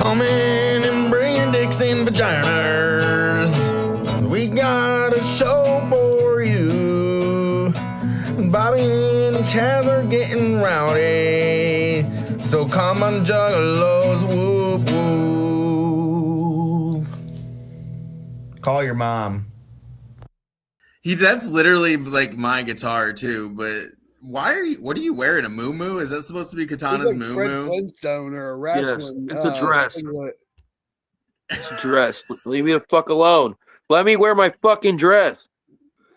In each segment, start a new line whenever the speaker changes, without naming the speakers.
Coming and bringing dicks and vaginas. We got a show for you. Bobby and Chaz are getting rowdy. So come on, juggalos, whoop whoop. Call your mom.
That's literally like my guitar too, but what are you wearing? A muumuu? Is that supposed to be Katana's
like Fred
muumuu?
Flintstone or a wrestling.
Yes, it's a dress. It's a dress. Leave me the fuck alone. Let me wear my fucking dress.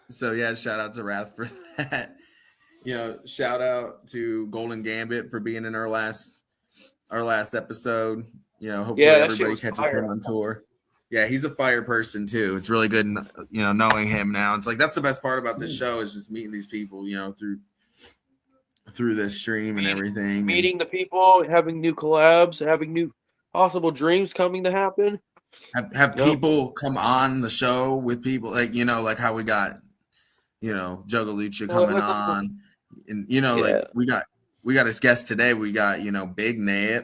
So yeah, shout out to Wrath for that. Shout out to Golden Gambit for being in our last episode. Hopefully everybody catches him on tour. Yeah, he's a fire person too. It's really good, knowing him now. It's like that's the best part about this show is just meeting these people, through this stream and everything.
Meeting the people, having new collabs, having new possible dreams coming to happen.
Have people come on the show with people like how we got Juggalucha coming on, and like we got his guest today. We got Big Nate.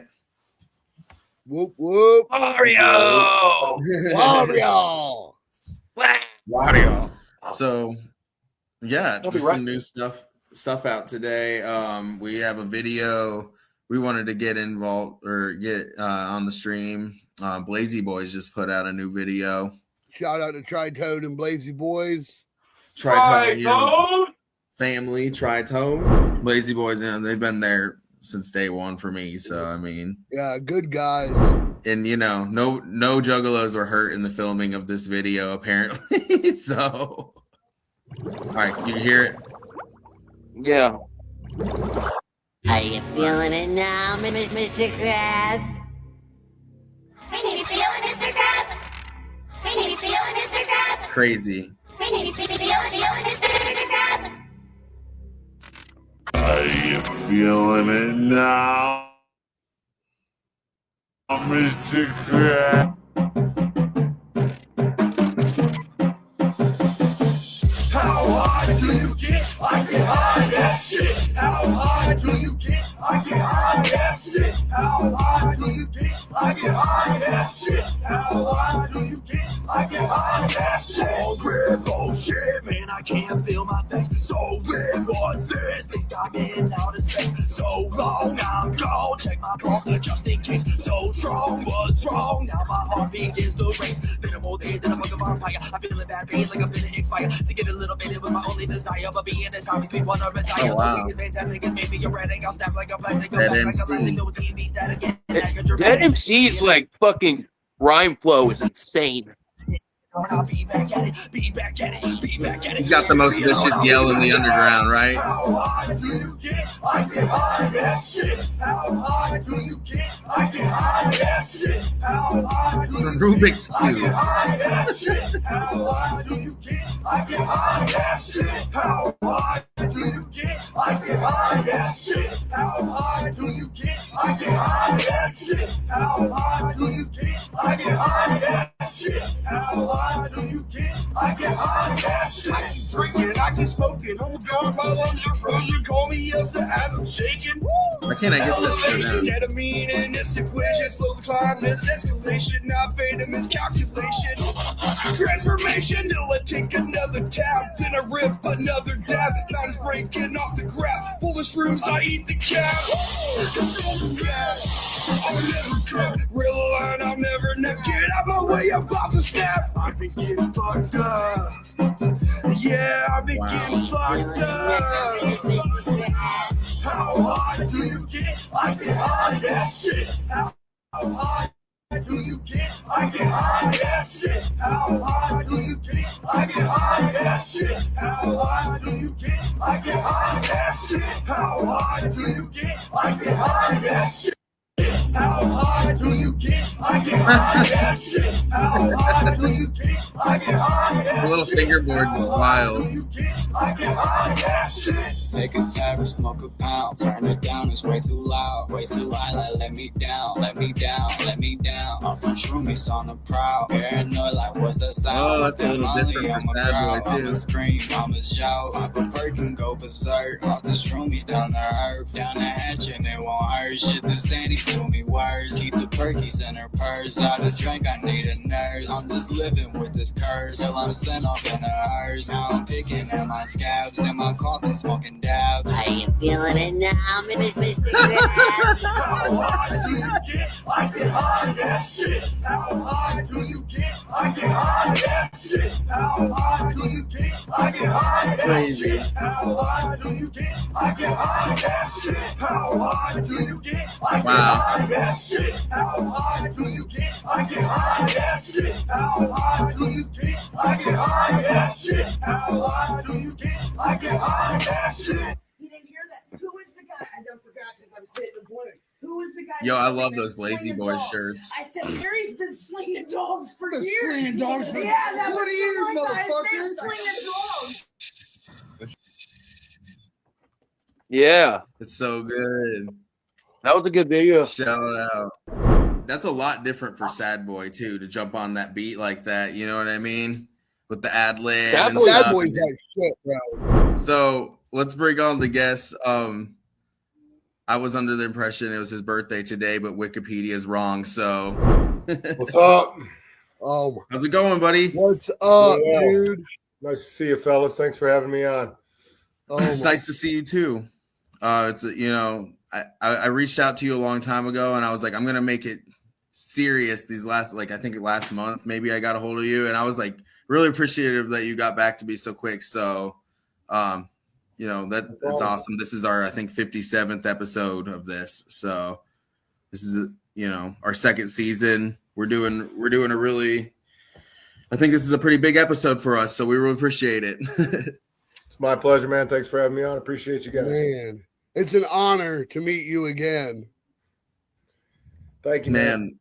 Whoop whoop.
Wario.
So yeah, there's some new stuff out today. We have a video we wanted to get involved or get on the stream. Blazy Boys just put out a new video.
Shout out to Tri-Toad and Blazy Boys.
Tri-Toad family, Tri-Toad. Blazy Boys, they've been there since day one for me. So I mean,
yeah, good guys.
And no juggalos were hurt in the filming of this video, apparently. So, all right, can you hear it?
Yeah.
Are you feeling it now, Mr. Krabs?
Hey, you feeling Mr. Krabs? Hey, you feeling Mr. Krabs?
Crazy.
Hey, you feeling Mr. Krabs?
Are you feeling it now, Mr. Krabs?
How high do you get? I get high that shit. How high do you get? I get high that shit. How high do you get? I get high that shit. How high do you get? I get high that shit. Oh, red bullshit, man, I can't feel my face. So red, what's this? Think I'm in outer space. So long, I'm gone. Check my pulse just in case. So strong, what's wrong? Now my heart begins to race. Been a more day than a fucking vampire. I'm feeling bad, pain like I'm feeling expired. To get a little bit, it was my only desire. But being this hobby's been one of a retire.
Oh, wow.
It's fantastic, it's maybe you're ready. I'll snap like a plastic.
Dead MC.
Dead MC's like fucking rhyme flow is insane.
Be back at it, be back at it, be back at it.
He's got the most vicious yell in the underground, right?
How high do you get? I get high that shit. How high do you get? I get high that shit. How high do you
Rubik's
get? I get
Cube.
high that shit. How high do you get? I get high that shit. How high do you get? I get high that shit. How high do you get? I get high that shit. How high do you get? I get high that shit. How high do you get? I get high that shit. I keep drinking, I keep smoking. Oh my God, my lungs are frozen. Call me up to have them shaking.
Why can't I get this shit
Elevation,
down?
ketamine in this equation. Slowly climb this escalation. Not fade a miscalculation. Transformation till I take another tap. Then I rip another dab. Time's breaking off the graph. Full of shrooms, I eat the cap. Control the gas. I'll never trap. Real line, I'll never nap. Get out my way, I'm about to snap. I've been getting fucked up. Yeah, I've been getting fucked up. How high do you get? I get high that shit. How high do you get? I get high that shit. How high do you get? I get high that shit. How high do you get? I get high that shit. How high do you get? I get high that shit. How high do you get? I get high that shit. How high do you get? I get high that shit.
The little fingerboards is wild.
I get high that shit.
Take a tab or smoke a pound. Turn it down, it's way too loud. Way too high, like let me down, let me down, let me down. off on shroomies on the prowl. Paranoid like what's that sound?
Oh, that's a little different for Sad Boy too.
I'ma scream, I'ma shout, pop a perk and go berserk. Off the shroomies down the earth, down the hatch and it won't hurt. Shit, the Sandy's do me worse. Keep the perkies in her purse. Out of drink, I need a nurse. I'm just living with this curse till I'm sent off in a hearse. Now I'm picking at my scabs in my coffin, smoking dabs.
Are you feeling it now, Mr. Krabs?
How high do you get? I get high, that shit. How high do you get? I get high, that shit. How high do you get? I get high, that shit. How high do you get? I get high, that shit. How high do you get? I get high, that shit. How high do you get? I get high, that shit. How high do you get? I get high, that shit. How high do you get? I get high, that shit.
You didn't hear that? Who was the guy? I don't forgot because I'm sitting and wondering. Who was the guy?
Yo, I love
that
those Lazy
slinging
Boys
dogs?
shirts.
I said, Harry's been slinging dogs for
Been
years.
slinging dogs for
yeah, that
20
was
years,
my guy's name,
motherfucker.
slinging dogs.
Yeah,
It's so good.
that was a good video.
Shout out. That's a lot different for Sad Boy too, to jump on that beat like that. You know what I mean? With the ad lib
Sad
and
Boy-
Sad
stuff.
Boy's that shit, bro.
So let's bring on the guests. I was under the impression it was his birthday today, but Wikipedia is wrong. So
What's up?
Oh,
how's it going, buddy?
what's up,
Yeah.
dude?
Nice to see you, fellas. Thanks for having me on.
Oh,
It's nice to see you too. It's I reached out to you a long time ago, and I was like, I'm gonna make it serious. These last, I think last month, maybe I got a hold of you, and I was like really appreciative that you got back to me so quick. So, that's awesome. This is our, I think, 57th episode of this. So this is, our second season. We're doing a really, I think this is a pretty big episode for us. So we really appreciate it.
It's my pleasure, man. Thanks for having me on. Appreciate you guys.
man, it's an honor to meet you again.
Thank you, man.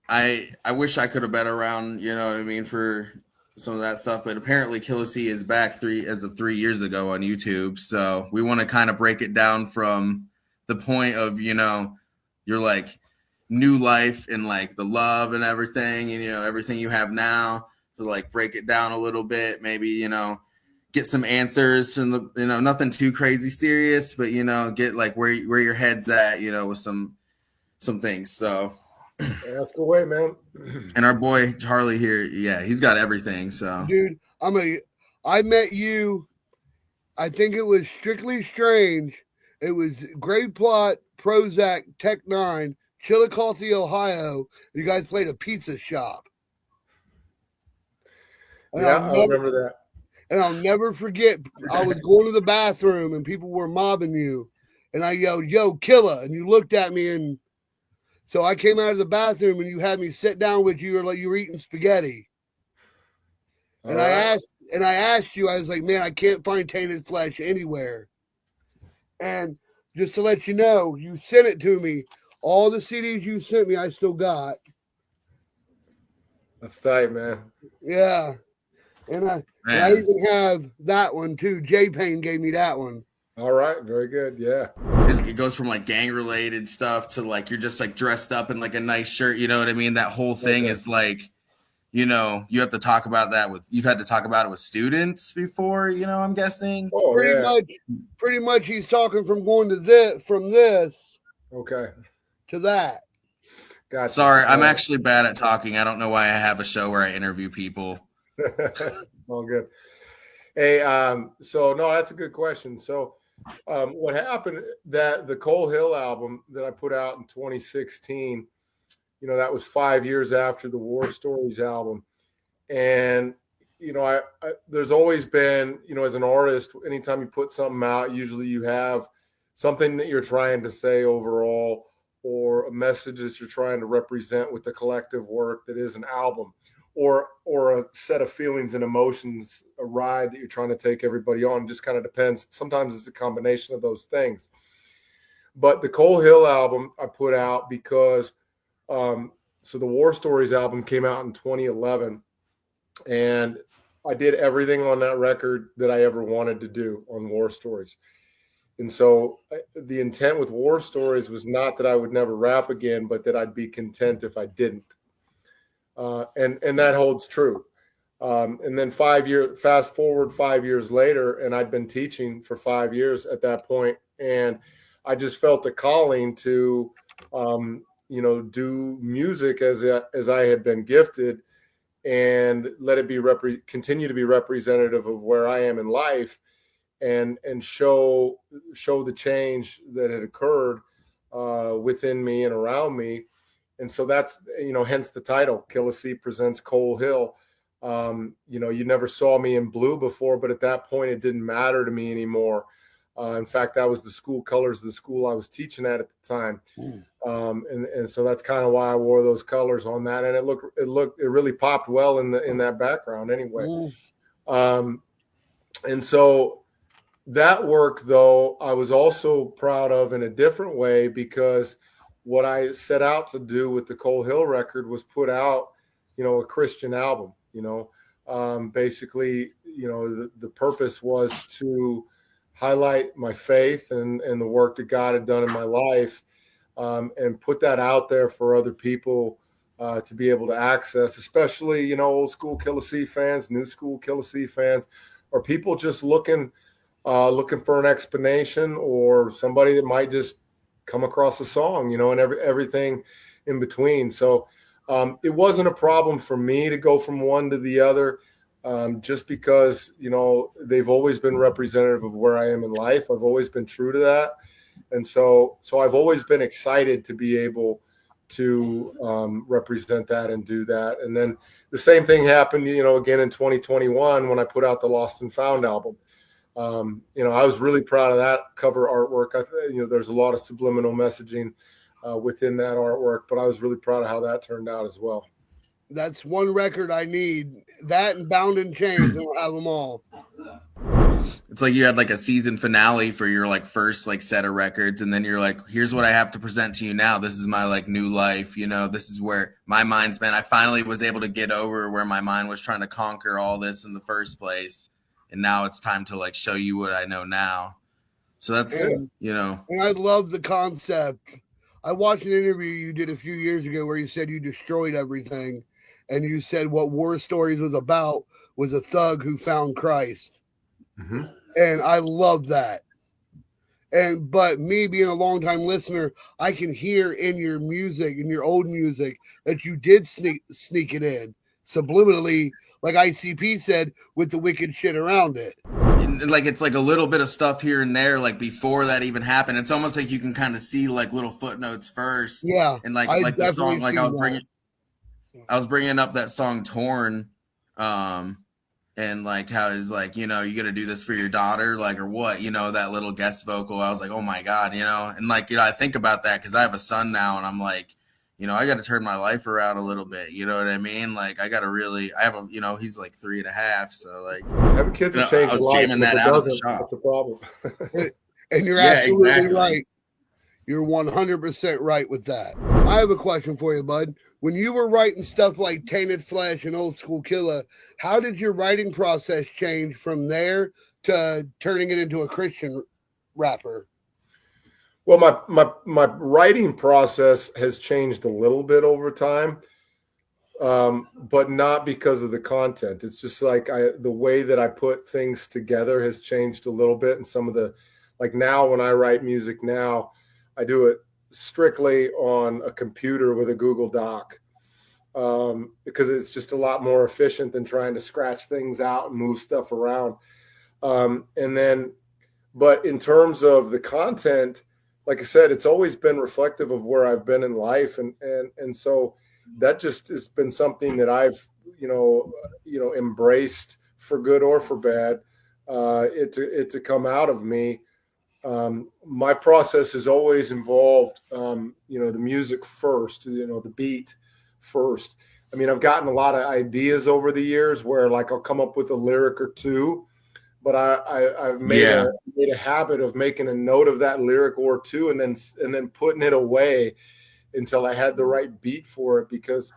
I wish I could have been around, you know what I mean, for some of that stuff, but apparently Killa is back as of 3 years ago on YouTube. So we want to kind of break it down from the point of, your like new life and like the love and everything, and everything you have now, to like break it down a little bit, maybe, get some answers from the, nothing too crazy serious, but get like where your head's at, with some things. So
Ask away, man.
and our boy Charlie here, yeah, he's got everything. So
Dude, I met you, I think it was Strictly Strange. It was Great Plot, Prozac, Tech 9, Chillicothe, Ohio. You guys played a pizza shop. And
Yeah, I remember that.
And I'll never forget, I was going to the bathroom and people were mobbing you. And I yelled, "Yo, Killa." And you looked at me, and so I came out of the bathroom and you had me sit down with you, like you were eating spaghetti. And I asked you, I was like, man, I can't find Tainted Flesh anywhere. And just to let you know, you sent it to me. All the CDs you sent me, I still got.
That's tight, man.
Yeah. And I even have that one too. J-Pain gave me that one.
All right. Very good. Yeah.
it goes from like gang related stuff to like you're just like dressed up in like a nice shirt. You know what I mean? That whole thing is like, you have to talk about that you've had to talk about it with students before, I'm guessing.
Oh,
pretty much he's talking from going to this
okay
to that.
Gotcha.
Sorry, I'm actually bad at talking. I don't know why I have a show where I interview people.
All good. Hey, so no, that's a good question. So what happened that the Coul Hill album that I put out in 2016, that was 5 years after the War Stories album. And, I there's always been, as an artist, anytime you put something out, usually you have something that you're trying to say overall, or a message that you're trying to represent with the collective work that is an album, or a set of feelings and emotions, a ride that you're trying to take everybody on. It just kind of depends. Sometimes it's a combination of those things. But the Coul Hill album I put out because so the War Stories album came out in 2011, and I did everything on that record that I ever wanted to do on War Stories. And so the intent with War Stories was not that I would never rap again, but that I'd be content if I didn't. And that holds true. And then fast forward 5 years later, and I'd been teaching for 5 years at that point, and I just felt a calling to, do music as I had been gifted, and let it be continue to be representative of where I am in life, and show the change that had occurred within me and around me. And so that's, hence the title, Killa presents Coul Hill. You never saw me in blue before, but at that point, it didn't matter to me anymore. In fact, that was the school colors of the school I was teaching at the time. And so that's kind of why I wore those colors on that. And it really popped well in that background anyway. And so that work, though, I was also proud of in a different way, because what I set out to do with the Coul Hill record was put out, a Christian album. Basically, the purpose was to highlight my faith and the work that God had done in my life, and put that out there for other people to be able to access, especially, old school Killa fans, new school Killa fans, or people just looking for an explanation, or somebody that might just come across a song, and everything in between. So it wasn't a problem for me to go from one to the other, just because, they've always been representative of where I am in life. I've always been true to that. And so I've always been excited to be able to represent that and do that. And then the same thing happened, again in 2021 when I put out the Lost and Found album. I was really proud of that cover artwork. There's a lot of subliminal messaging within that artwork, but I was really proud of how that turned out as well.
That's one record I need. That and Bound and Chains, and we'll have them all.
It's like you had like a season finale for your like first like set of records, and then you're like, here's what I have to present to you now. This is my like new life. This is where my mind's been. I finally was able to get over where my mind was trying to conquer all this in the first place. And now it's time to like show you what I know now. So that's,
And I love the concept. I watched an interview you did a few years ago where you said you destroyed everything. And you said what War Stories was about was a thug who found Christ.
Mm-hmm.
And I love that. But me being a longtime listener, I can hear in your music, in your old music, that you did sneak it in subliminally, like ICP said, with the wicked shit around it.
Like it's like a little bit of stuff here and there, like before that even happened. It's almost like you can kind of see like little footnotes first.
Yeah,
and like the song, like I was bringing up that song "Torn," and like how is like you gonna do this for your daughter, like or what? That little guest vocal. I was like, oh my god, and like I think about that because I have a son now, and I'm like. I got to turn my life around a little bit. You know what I mean? Like, I have a, he's like 3.5. So, like,
having kids will change.
I was jamming that out of the shop.
That's a problem.
And you're absolutely right. You're 100% right with that. I have a question for you, bud. When you were writing stuff like Tainted Flesh and Old School Killa, how did your writing process change from there to turning it into a Christian rapper?
Well, my writing process has changed a little bit over time, but not because of the content. It's just like the way that I put things together has changed a little bit. And some of the, like now when I write music now, I do it strictly on a computer with a Google Doc, because it's just a lot more efficient than trying to scratch things out and move stuff around. But in terms of the content, like I said, it's always been reflective of where I've been in life. And so that just has been something that I've, embraced for good or for bad, it to come out of me. My process has always involved, the music first, the beat first. I mean, I've gotten a lot of ideas over the years where like I'll come up with a lyric or two, but I've made a habit of making a note of that lyric or two and then putting it away until I had the right beat for it. Because,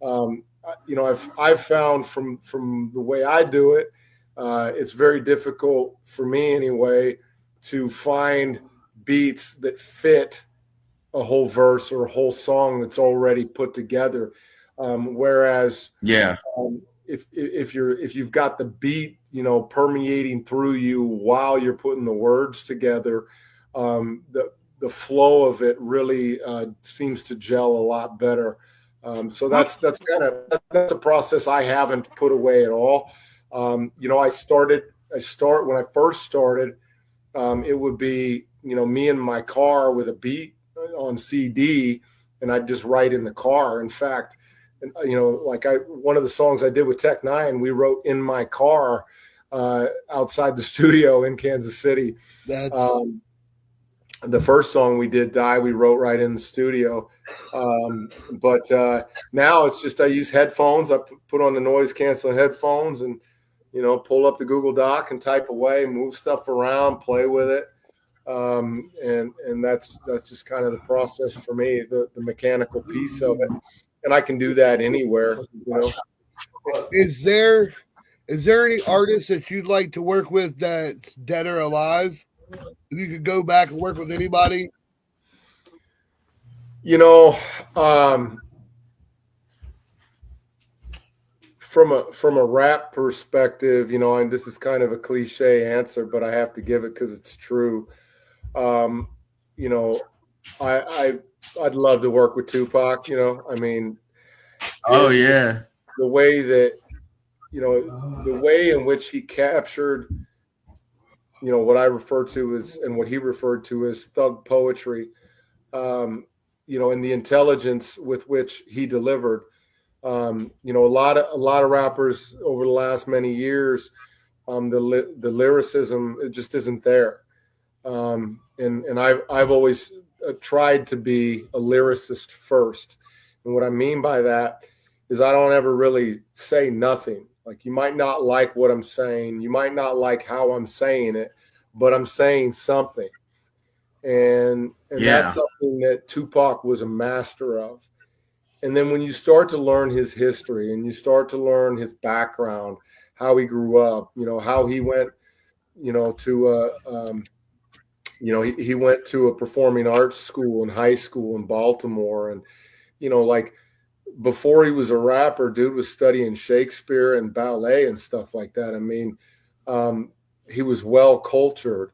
I've found from the way I do it, it's very difficult for me anyway to find beats that fit a whole verse or a whole song that's already put together. Whereas
Yeah.
If you've got the beat, permeating through you while you're putting the words together, the flow of it really seems to gel a lot better. So that's a process I haven't put away at all. When I first started, it would be, me in my car with a beat on CD, and I'd just write in the car. In fact, one of the songs I did with Tech Nine, we wrote in my car outside the studio in Kansas City. The first song we did, Die, we wrote right in the studio. But now it's just, I use headphones. I put on the noise canceling headphones and, pull up the Google Doc and type away, move stuff around, play with it. And that's just kind of the process for me, the mechanical piece of it. And I can do that anywhere,
Is there any artists that you'd like to work with that's dead or alive? If you could go back and work with anybody?
From a rap perspective, and this is kind of a cliche answer, but I have to give it because it's true. I'd love to work with Tupac.
Oh yeah,
the way that the way in which he captured what I refer to as, and what he referred to as, thug poetry, and the intelligence with which he delivered. A lot of rappers over the last many years, the lyricism, it just isn't there. And I've always tried to be a lyricist first. And what I mean by that is I don't ever really say nothing. Like, you might not like what I'm saying, you might not like how I'm saying it, but I'm saying something. And that's something that Tupac was a master of. And then when you start to learn his history and you start to learn his background, how he grew up, how he went, to he went to a performing arts school in high school in Baltimore. And, before he was a rapper, dude was studying Shakespeare and ballet and stuff like that. He was well cultured.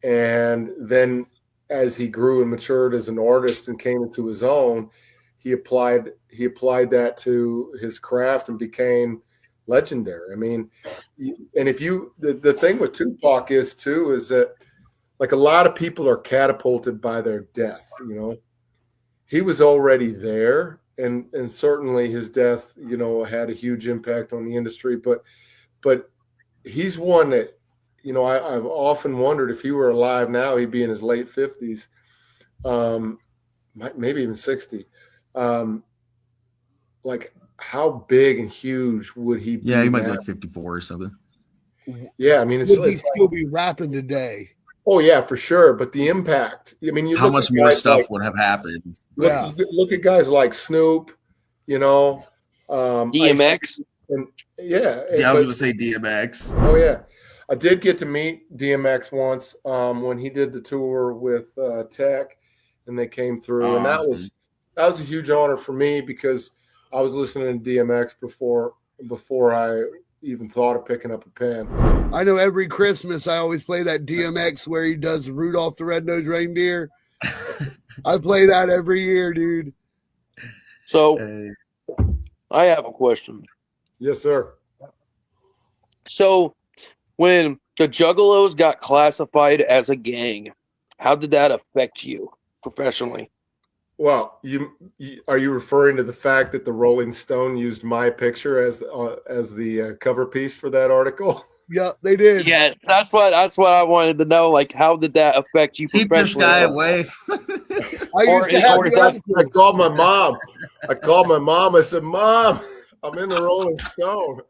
And then as he grew and matured as an artist and came into his own, he applied that to his craft and became legendary. And the thing with Tupac is that, like, a lot of people are catapulted by their death. He was already there, and certainly his death, had a huge impact on the industry. But he's one that, I've often wondered if he were alive now, he'd be in his late 50s, maybe even 60. Like, how big and huge would he be?
Yeah, he might be like 54 or something.
Yeah,
would he still be rapping today?
Oh yeah, for sure. But the impact.
How much more stuff would have happened?
Look at guys like Snoop.
DMX.
I was
going to say DMX.
Oh yeah, I did get to meet DMX once when he did the tour with Tech, and they came through, and that was a huge honor for me because I was listening to DMX before I even thought of picking up a pen.
I know every Christmas I always play that DMX where he does Rudolph the Red-Nosed Reindeer. I play that every year, dude.
So I have a question.
Yes, sir.
So when the Juggalos got classified as a gang, how did that affect you professionally?
Well, are you referring to the fact that the Rolling Stone used my picture as the cover piece for that article?
Yeah, they did.
Yeah, that's what I wanted to know. Like, how did that affect you
Keep this guy away.
I called my mom. I said, "Mom, I'm in the Rolling Stone."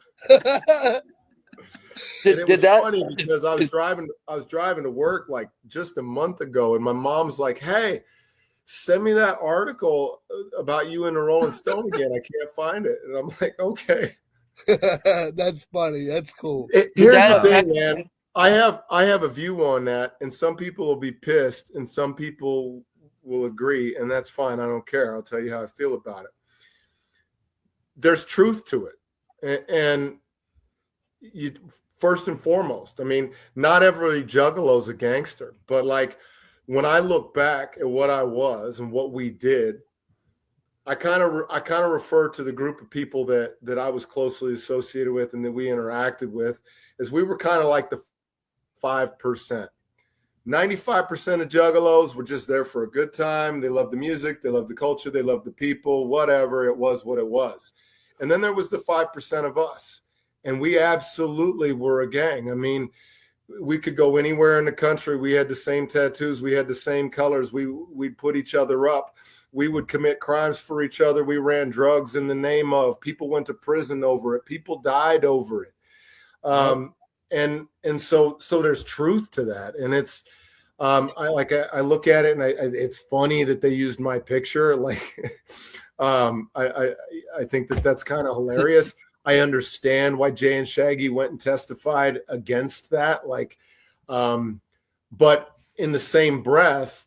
It was funny because I was driving to work like just a month ago, and my mom's like, "Hey, send me that article about you in the Rolling Stone again. I can't find it." And I'm like, "Okay."
That's funny. That's cool.
Here's the thing, man. I have a view on that, and some people will be pissed, and some people will agree, and that's fine. I don't care. I'll tell you how I feel about it. there's truth to it. And you, first and foremost, I mean, not every juggalo's a gangster, but like when I look back at what I was and what we did, I kind of refer to the group of people that I was closely associated with and that we interacted with as we were kind of like the 5%. 95% of juggalos were just there for a good time. They loved the music, they loved the culture, they loved the people, whatever it was, what it was. And then there was the 5% of us. And we absolutely were a gang. I mean, we could go anywhere in the country. We had the same tattoos. We had the same colors. We'd put each other up. We would commit crimes for each other. We ran drugs in the name of. People went to prison over it. People died over it. And so there's truth to that. And it's, I look at it and it's funny that they used my picture. Like, I think that's kind of hilarious. I understand why Jay and Shaggy went and testified against that. Like, but in the same breath,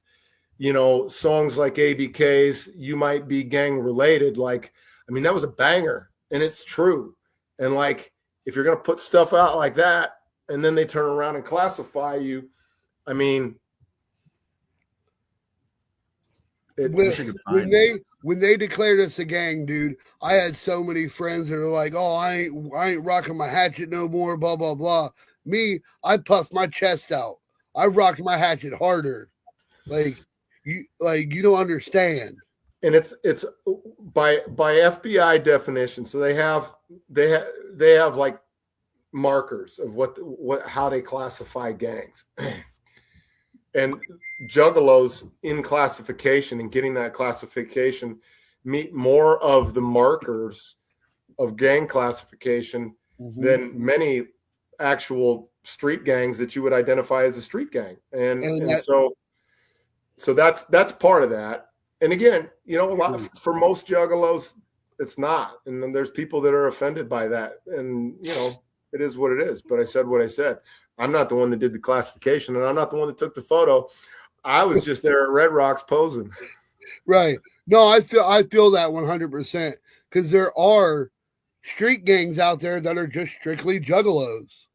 you know, songs like ABK's, You Might Be Gang Related. Like, I mean, that was a banger and it's true. And like, if you're going to put stuff out like that and then they turn around and classify you, I mean,
when they declared us a gang, dude, I had so many friends that are like, "Oh, I ain't rocking my hatchet no more." Blah blah blah. Me, I puffed my chest out. I rocked my hatchet harder. Like you don't understand.
And it's by FBI definition. So they have like markers of what how they classify gangs. And juggalos in classification and getting that classification meet more of the markers of gang classification than many actual street gangs that you would identify as a street gang. And so that's part of that. And again, you know, for most juggalos, it's not. And then there's people that are offended by that. And, you know, it is what it is. But I said what I said. I'm not the one that did the classification, and I'm not the one that took the photo. I was just there at Red Rocks posing.
Right. No, I feel that 100% because there are street gangs out there that are just strictly juggalos,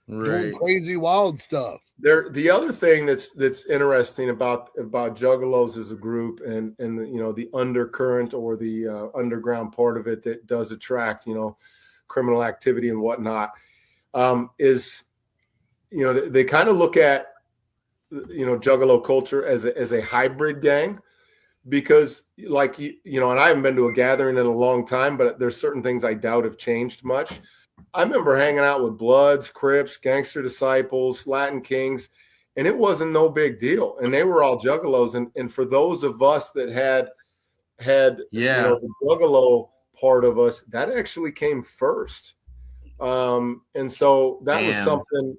doing crazy wild stuff.
The other thing that's interesting about juggalos as a group and you know, the undercurrent or the underground part of it that does attract, you know, criminal activity and whatnot, is, you know, they kind of look at, you know, juggalo culture as a hybrid gang, because like, you know, and I haven't been to a gathering in a long time, but there's certain things I doubt have changed much. I remember hanging out with Bloods, Crips, Gangster Disciples, Latin Kings, and it wasn't no big deal. And they were all juggalos. And for those of us that had you know, the juggalo part of us, that actually came first. And so that was something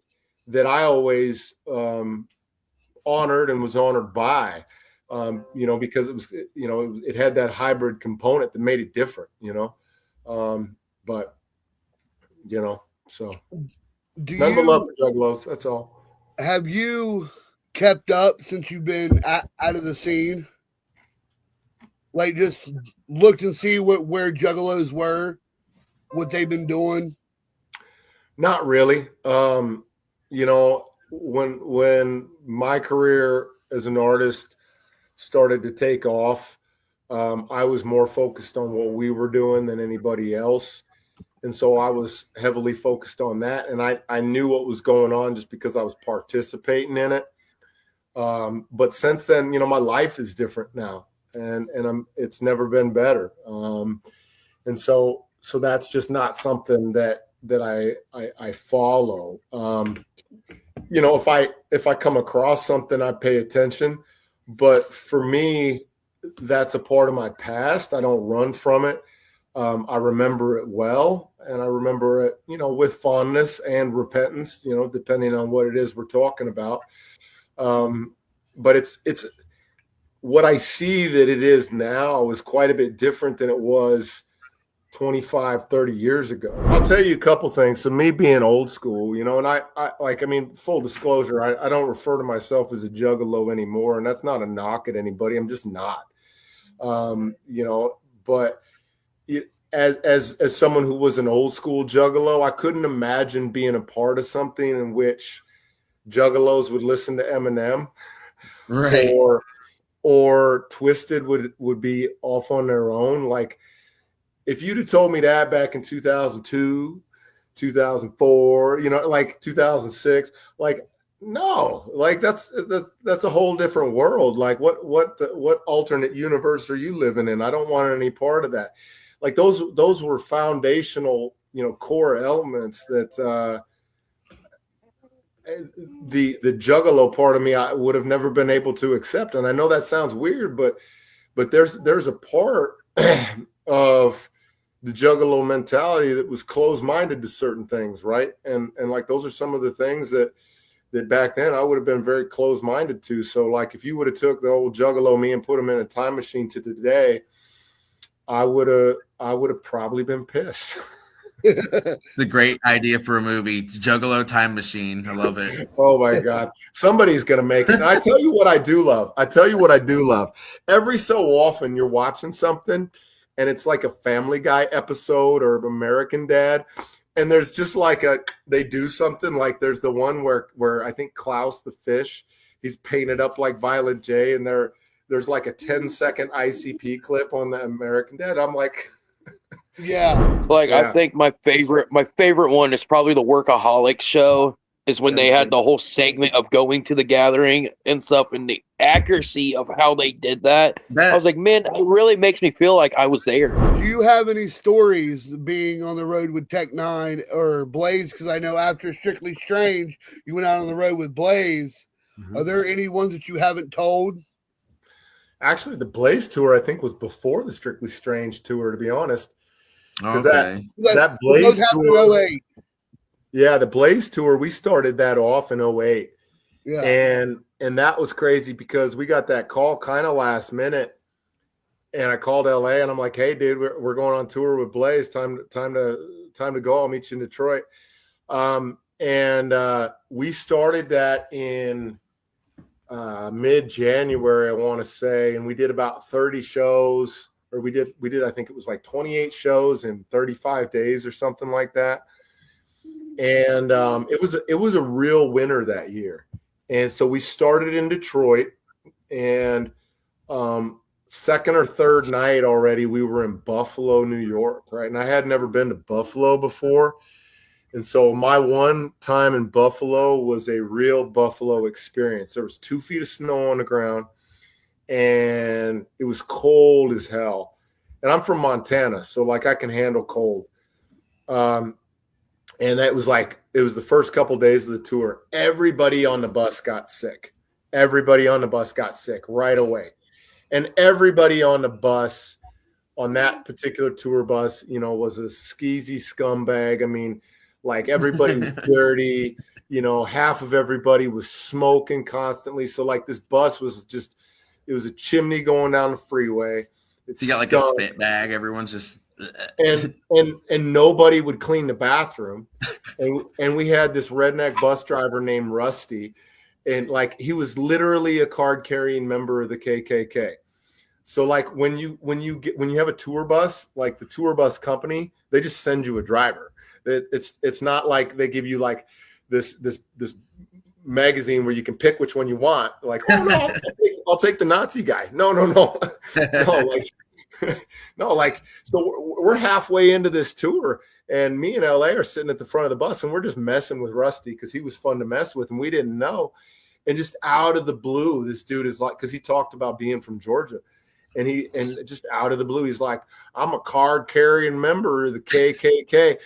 that I always honored and was honored by, you know, because it was, you know, it had that hybrid component that made it different, you know. But, you know, so none but love for juggalos. That's all.
Have you kept up since you've been out of the scene? Like, just looked and see where juggalos were, what they've been doing?
Not really. You know, when my career as an artist started to take off, I was more focused on what we were doing than anybody else. And so I was heavily focused on that. And I knew what was going on just because I was participating in it. But since then, you know, my life is different now, and it's never been better. And so that's just not something that I follow. You know, if I come across something, I pay attention. But for me, that's a part of my past. I don't run from it. I remember it well, and I remember it, you know, with fondness and repentance, you know, depending on what it is we're talking about. But it's what I see that it is now is quite a bit different than it was 25, 30 years ago. I'll tell you a couple things. So me being old school, you know, and I mean, full disclosure, I don't refer to myself as a juggalo anymore, and that's not a knock at anybody. I'm just not, you know, but as someone who was an old school juggalo, I couldn't imagine being a part of something in which juggalos would listen to Eminem,
right?
Or Twisted would be off on their own. Like, if you'd have told me that back in 2002, 2004, like 2006, like, no, like that's a whole different world. Like, what alternate universe are you living in? I don't want any part of that. Like, those were foundational, core elements that the juggalo part of me, I would have never been able to accept. And I know that sounds weird, but there's a part of the juggalo mentality that was closed-minded to certain things, right? And like, those are some of the things that back then I would have been very closed-minded to. So like, if you would have took the old juggalo me and put him in a time machine to today, I would have probably been pissed.
It's a great idea for a movie. Juggalo Time Machine. I love it.
Oh my God. Somebody's going to make it. And I tell you what I do love. Every so often you're watching something and it's like a Family Guy episode or American Dad. And there's just like they do something like, there's the one where I think Klaus the fish, he's painted up like Violent J, and there's like a 10-second ICP clip on the American Dad. I'm like,
yeah.
Like, yeah. I think my favorite one is probably the Workaholics show, is when they had the whole segment of going to the gathering and stuff, and the accuracy of how they did that. I was like, man, it really makes me feel like I was there.
Do you have any stories being on the road with Tech 9 or Blaze? Because I know after Strictly Strange, you went out on the road with Blaze. Mm-hmm. Are there any ones that you haven't told?
Actually, the Blaze tour, I think, was before the Strictly Strange tour, to be honest.
Okay.
That Blaze tour, yeah, the Blaze tour, we started that off in 2008. Yeah. And that was crazy because we got that call kind of last minute. And I called LA and I'm like, hey, dude, we're going on tour with Blaze. Time to go. I'll meet you in Detroit. We started that in mid-January, I want to say, and we did about 30 shows, or we did I think it was like 28 shows in 35 days or something like that. And it was a real winner that year. And so we started in Detroit, and second or third night already we were in Buffalo, New York, right? And I had never been to Buffalo before. And so my one time in Buffalo was a real Buffalo experience. There was 2 feet of snow on the ground, and it was cold as hell. And I'm from Montana, so like I can handle cold. And it was the first couple days of the tour. Everybody on the bus got sick. Everybody on the bus got sick right away. And everybody on the bus, on that particular tour bus, was a skeezy scumbag. I mean, like, everybody was dirty. Half of everybody was smoking constantly. So like, this bus was just, it was a chimney going down the freeway.
You got like a spit bag. Everyone's just
and nobody would clean the bathroom. And we had this redneck bus driver named Rusty, and like, he was literally a card carrying member of the KKK. So like, when you have a tour bus, like the tour bus company, they just send you a driver. It's not like they give you like this magazine where you can pick which one you want. Like, oh no, I'll take the Nazi guy. No. No, like, so we're halfway into this tour, and me and LA are sitting at the front of the bus, and we're just messing with Rusty because he was fun to mess with, and we didn't know. And just out of the blue, this dude is like, because he talked about being from Georgia, and just out of the blue, he's like, I'm a card carrying member of the KKK.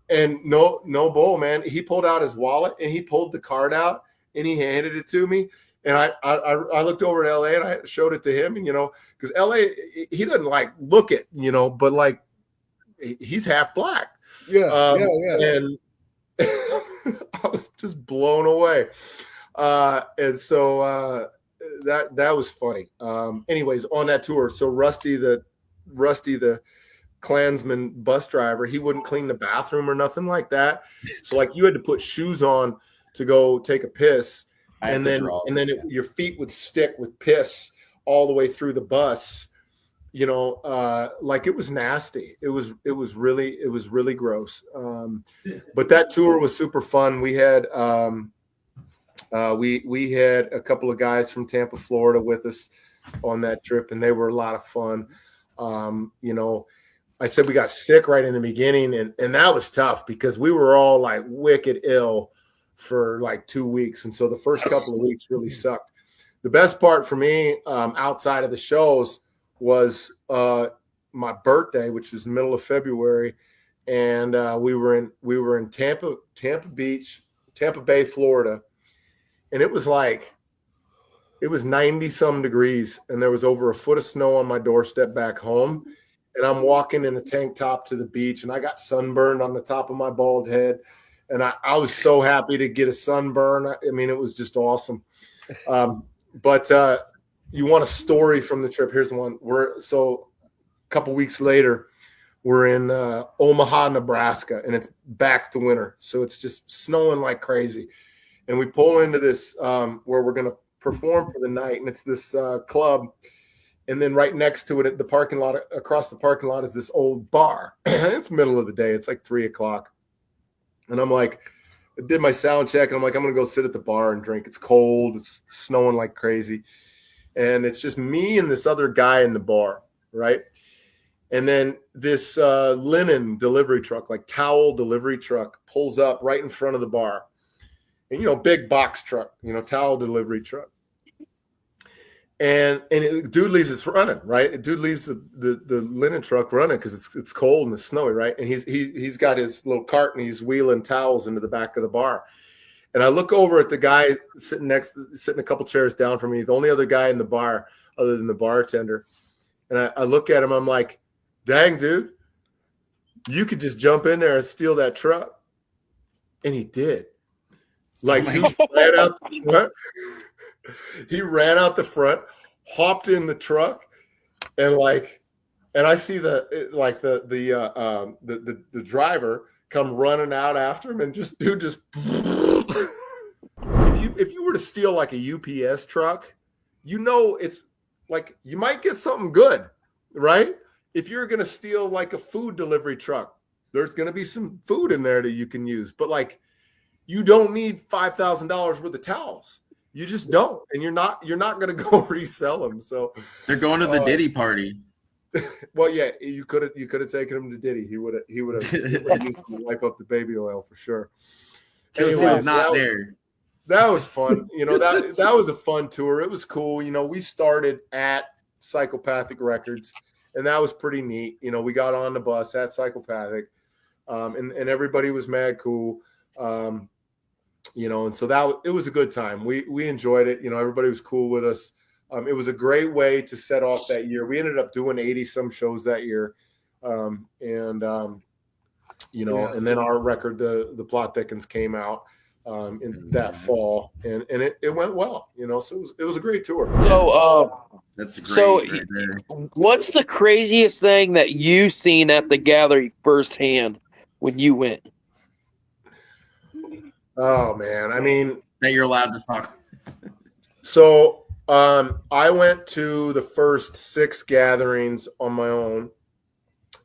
And no bull, man. He pulled out his wallet and he pulled the card out and he handed it to me. And I looked over at LA and I showed it to him, and because LA, he doesn't like look it, but like, he's half black.
Yeah.
And I was just blown away. And so that was funny. Anyways, on that tour, so Rusty the Klansman bus driver, he wouldn't clean the bathroom or nothing like that. So like, you had to put shoes on to go take a piss. And then your feet would stick with piss all the way through the bus. like it was nasty. It was really gross. But that tour was super fun. We had we had a couple of guys from Tampa, Florida with us on that trip, and they were a lot of fun. I said we got sick right in the beginning, and that was tough because we were all like wicked ill for like 2 weeks. And so the first couple of weeks really sucked. The best part for me, outside of the shows, was my birthday, which was the middle of February, and we were in Tampa Bay, Florida, and it was 90 some degrees, and there was over a foot of snow on my doorstep back home, and I'm walking in a tank top to the beach, and I got sunburned on the top of my bald head, and I was so happy to get a sunburn. I mean, it was just awesome. But you want a story from the trip? Here's one. A couple weeks later, we're in Omaha, Nebraska, and it's back to winter. So it's just snowing like crazy. And we pull into this where we're going to perform for the night. And it's this club. And then right next to it at the parking lot, across the parking lot, is this old bar. It's middle of the day. It's like 3:00. And I'm like, I did my sound check, and I'm like, I'm going to go sit at the bar and drink. It's cold. It's snowing like crazy. And it's just me and this other guy in the bar, right? And then this linen delivery truck, like towel delivery truck, pulls up right in front of the bar. And, big box truck, towel delivery truck. And dude leaves us running, right? Dude leaves the linen truck running because it's cold and it's snowy, right? And he's got his little cart and he's wheeling towels into the back of the bar. And I look over at the guy sitting a couple chairs down from me, the only other guy in the bar other than the bartender. And I look at him, I'm like, dang, dude, you could just jump in there and steal that truck. And he did. Like, he ran out the front. He ran out the front, hopped in the truck, and I see the driver come running out after him, and just if you were to steal like a UPS truck, it's like you might get something good, right? If you're gonna steal like a food delivery truck, there's gonna be some food in there that you can use, but like you don't need $5,000 worth of towels. You just don't, and you're not going to go resell them. So
they're going to the Diddy party.
Well, yeah, you could have taken him to Diddy. He would have used to wipe up the baby oil for sure.
Anyways, was not there.
That was fun. That was a fun tour. It was cool. We started at Psychopathic Records, and that was pretty neat. We got on the bus at Psychopathic, and everybody was mad cool. And so it was a good time. We enjoyed it. Everybody was cool with us. It was a great way to set off that year. We ended up doing 80 some shows that year. And then our record, the Plot Thickens, came out in that fall, and it went well, so it was a great tour.
So
that's great right there.
What's the craziest thing that you seen at the gathering firsthand when you went?
Oh man, I mean,
that you're allowed to talk.
So I went to the first 6 gatherings on my own,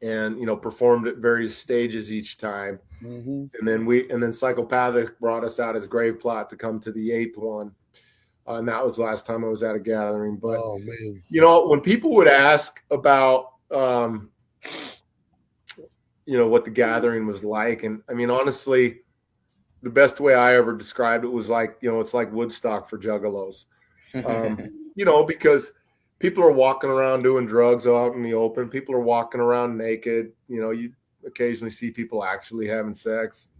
and performed at various stages each time.
Mm-hmm.
And then Psychopathic brought us out as Grave Plot to come to the 8th one, and that was the last time I was at a gathering. But
oh man,
when people would ask about what the gathering was like, and I mean honestly, the best way I ever described it was like, it's like Woodstock for juggalos, because people are walking around doing drugs out in the open. People are walking around naked. You occasionally see people actually having sex,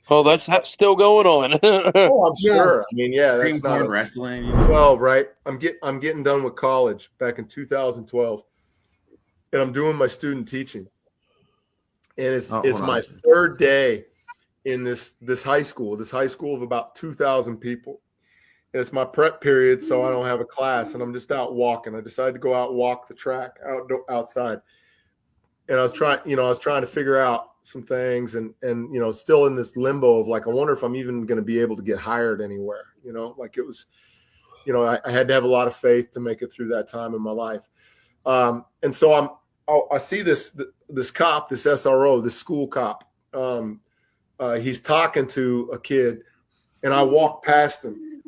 oh, that's still going on.
Oh, I'm sure. I mean, yeah, that's
not wrestling.
12, right? I'm getting done with college back in 2012, and I'm doing my student teaching, and it's my 3rd day in this high school of about 2,000 people. And it's my prep period, so I don't have a class, and I'm just out walking. I decided to go out and walk the track outside. And I was trying to figure out some things, and still in this limbo of like, I wonder if I'm even going to be able to get hired anywhere. Like it was, I had to have a lot of faith to make it through that time in my life. And so I see this cop, this SRO, this school cop. He's talking to a kid, and I walk past him.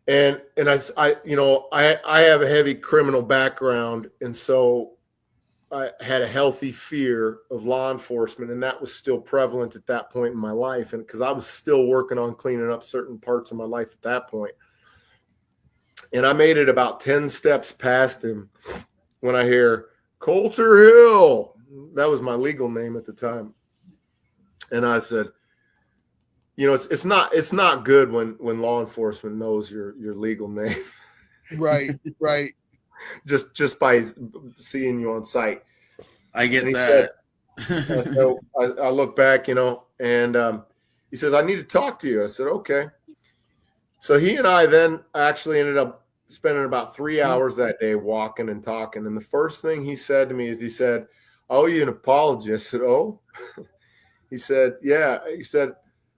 And I have a heavy criminal background, and so I had a healthy fear of law enforcement, and that was still prevalent at that point in my life. And because I was still working on cleaning up certain parts of my life at that point. And I made it about 10 steps past him when I hear Coulter Hill. That was my legal name at the time. And I said, it's not good when law enforcement knows your legal name.
Right.
just by seeing you on site.
I get that.
So I look back, and he says, I need to talk to you. I said, okay. So he and I then actually ended up spending about 3 hours that day walking and talking. And the first thing he said to me is, he said, I owe you an apology. I said, oh? He said, yeah. He said,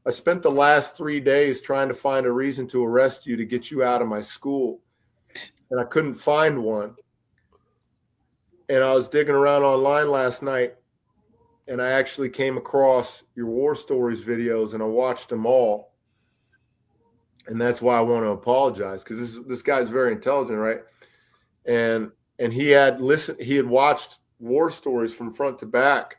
I spent the last 3 days trying to find a reason to arrest you to get you out of my school, and I couldn't find one. And I was digging around online last night, and I actually came across your War Stories videos, and I watched them all. And that's why I want to apologize, because this guy's very intelligent, right? And he had watched War Stories from front to back,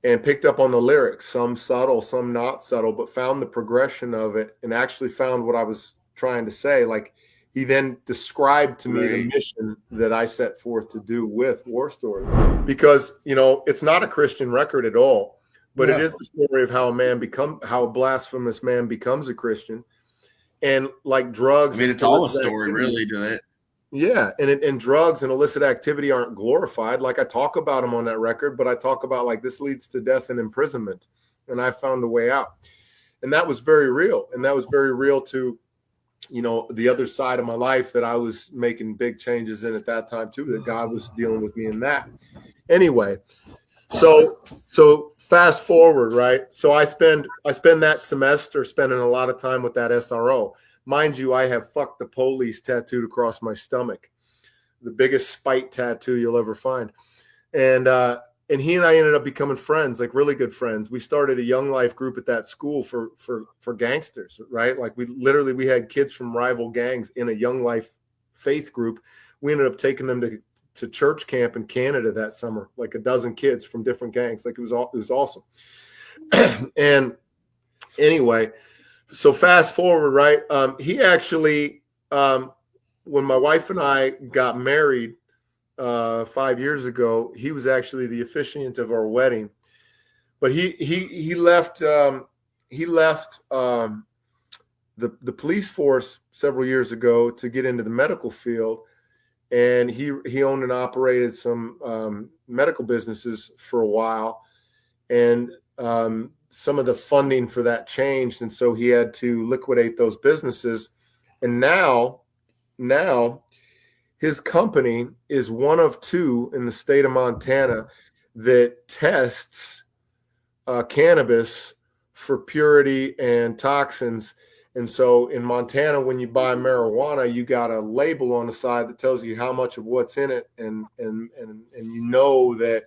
and picked up on the lyrics, some subtle, some not subtle, but found the progression of it and actually found what I was trying to say. Like, he then described to me the mission that I set forth to do with War Story, because, it's not a Christian record at all, but it is the story of how a blasphemous man becomes a Christian. And like drugs,
I mean, it's all a story, really, to it.
Yeah, and drugs and illicit activity aren't glorified. Like, I talk about them on that record, but I talk about, like, this leads to death and imprisonment, and I found a way out. And that was very real. And that was very real to, the other side of my life that I was making big changes in at that time too, that God was dealing with me in that. Anyway, so fast forward, right? So I spend that semester spending a lot of time with that SRO. Mind you, I have "fuck the police" tattooed across my stomach, the biggest spite tattoo you'll ever find. And he and I ended up becoming friends, like really good friends. We started a Young Life group at that school for gangsters, right? Like, we had kids from rival gangs in a Young Life faith group. We ended up taking them to church camp in Canada that summer, like a dozen kids from different gangs. Like, it was awesome. And anyway, so fast forward, right? He actually, when my wife and I got married 5 years ago, he was actually the officiant of our wedding. But he left the police force several years ago to get into the medical field, and he owned and operated some medical businesses for a while, and some of the funding for that changed, and so he had to liquidate those businesses. And now his company is one of two in the state of Montana that tests cannabis for purity and toxins. And so in Montana, when you buy marijuana, you got a label on the side that tells you how much of what's in it, and that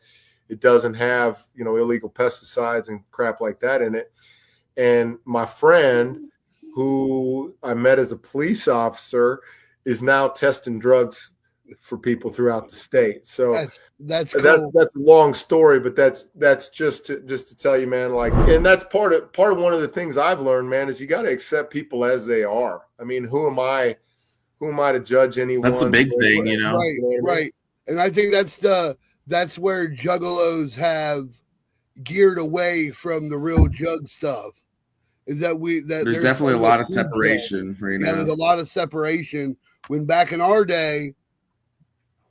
it doesn't have, illegal pesticides and crap like that in it. And my friend, who I met as a police officer, is now testing drugs for people throughout the state. So
that's cool.
That's a long story, but that's just to tell you, man. Like, and that's part of one of the things I've learned, man, is you got to accept people as they are. I mean, who am I to judge anyone?
That's a big thing,
Right. And I think that's where juggalos have geared away from the real jug stuff. Is that
there's definitely a lot of separation right now.
There's a lot of separation. When back in our day,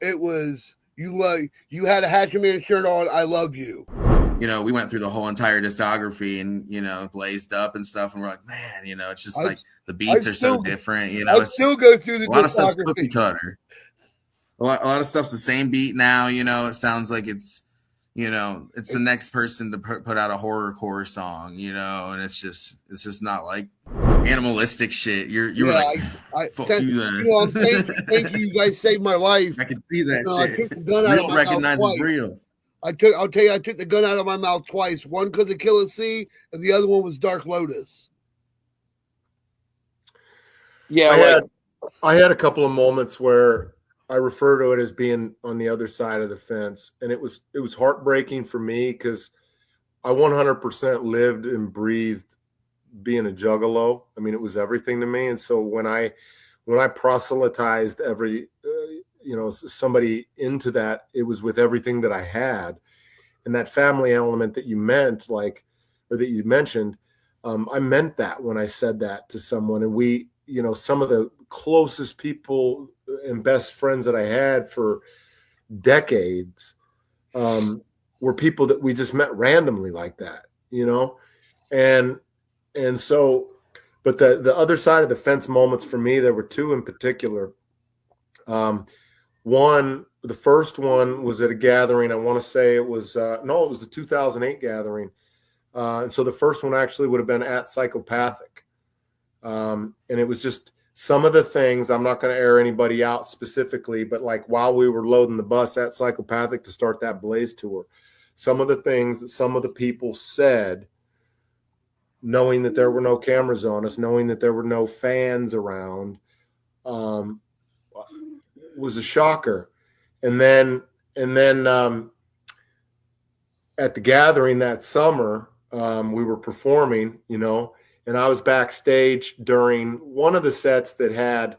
it was you had a Hatchet Man shirt on, I love you.
We went through the whole entire discography and Blazed Up and stuff, and we're like, man, it's just like the beats are so different.
I still go through the
a lot of stuff's cookie cutter. A lot of stuff's the same beat now. It sounds like it's it's the next person to put out a horrorcore song. And it's just not like animalistic shit. You were like, fuck you then.
You know, thank you. You guys saved my life.
I can see that
I
shit.
took the gun out of
Real
my
recognizes
mouth twice.
real.
I'll tell you, I took the gun out of my mouth twice. One because of Killa C, and the other one was Dark Lotus.
Yeah,
I had a couple of moments where I refer to it as being on the other side of the fence, and it was heartbreaking for me because I 100% lived and breathed being a juggalo. I mean, it was everything to me, and so when I proselytized somebody into that, it was with everything that I had, and that family element that you mentioned, I meant that when I said that to someone. And we, some of the closest people and best friends that I had for decades were people that we just met randomly like that, and so, but the other side of the fence moments for me, there were two in particular. The first one was at a gathering. I want to say it was it was the 2008 gathering. And so the first one actually would have been at Psychopathic. And it was just some of the things, I'm not going to air anybody out specifically, but like while we were loading the bus at Psychopathic to start that Blaze tour, some of the things that some of the people said, knowing that there were no cameras on us, knowing that there were no fans around, was a shocker. And then at the gathering that summer, we were performing, and I was backstage during one of the sets that had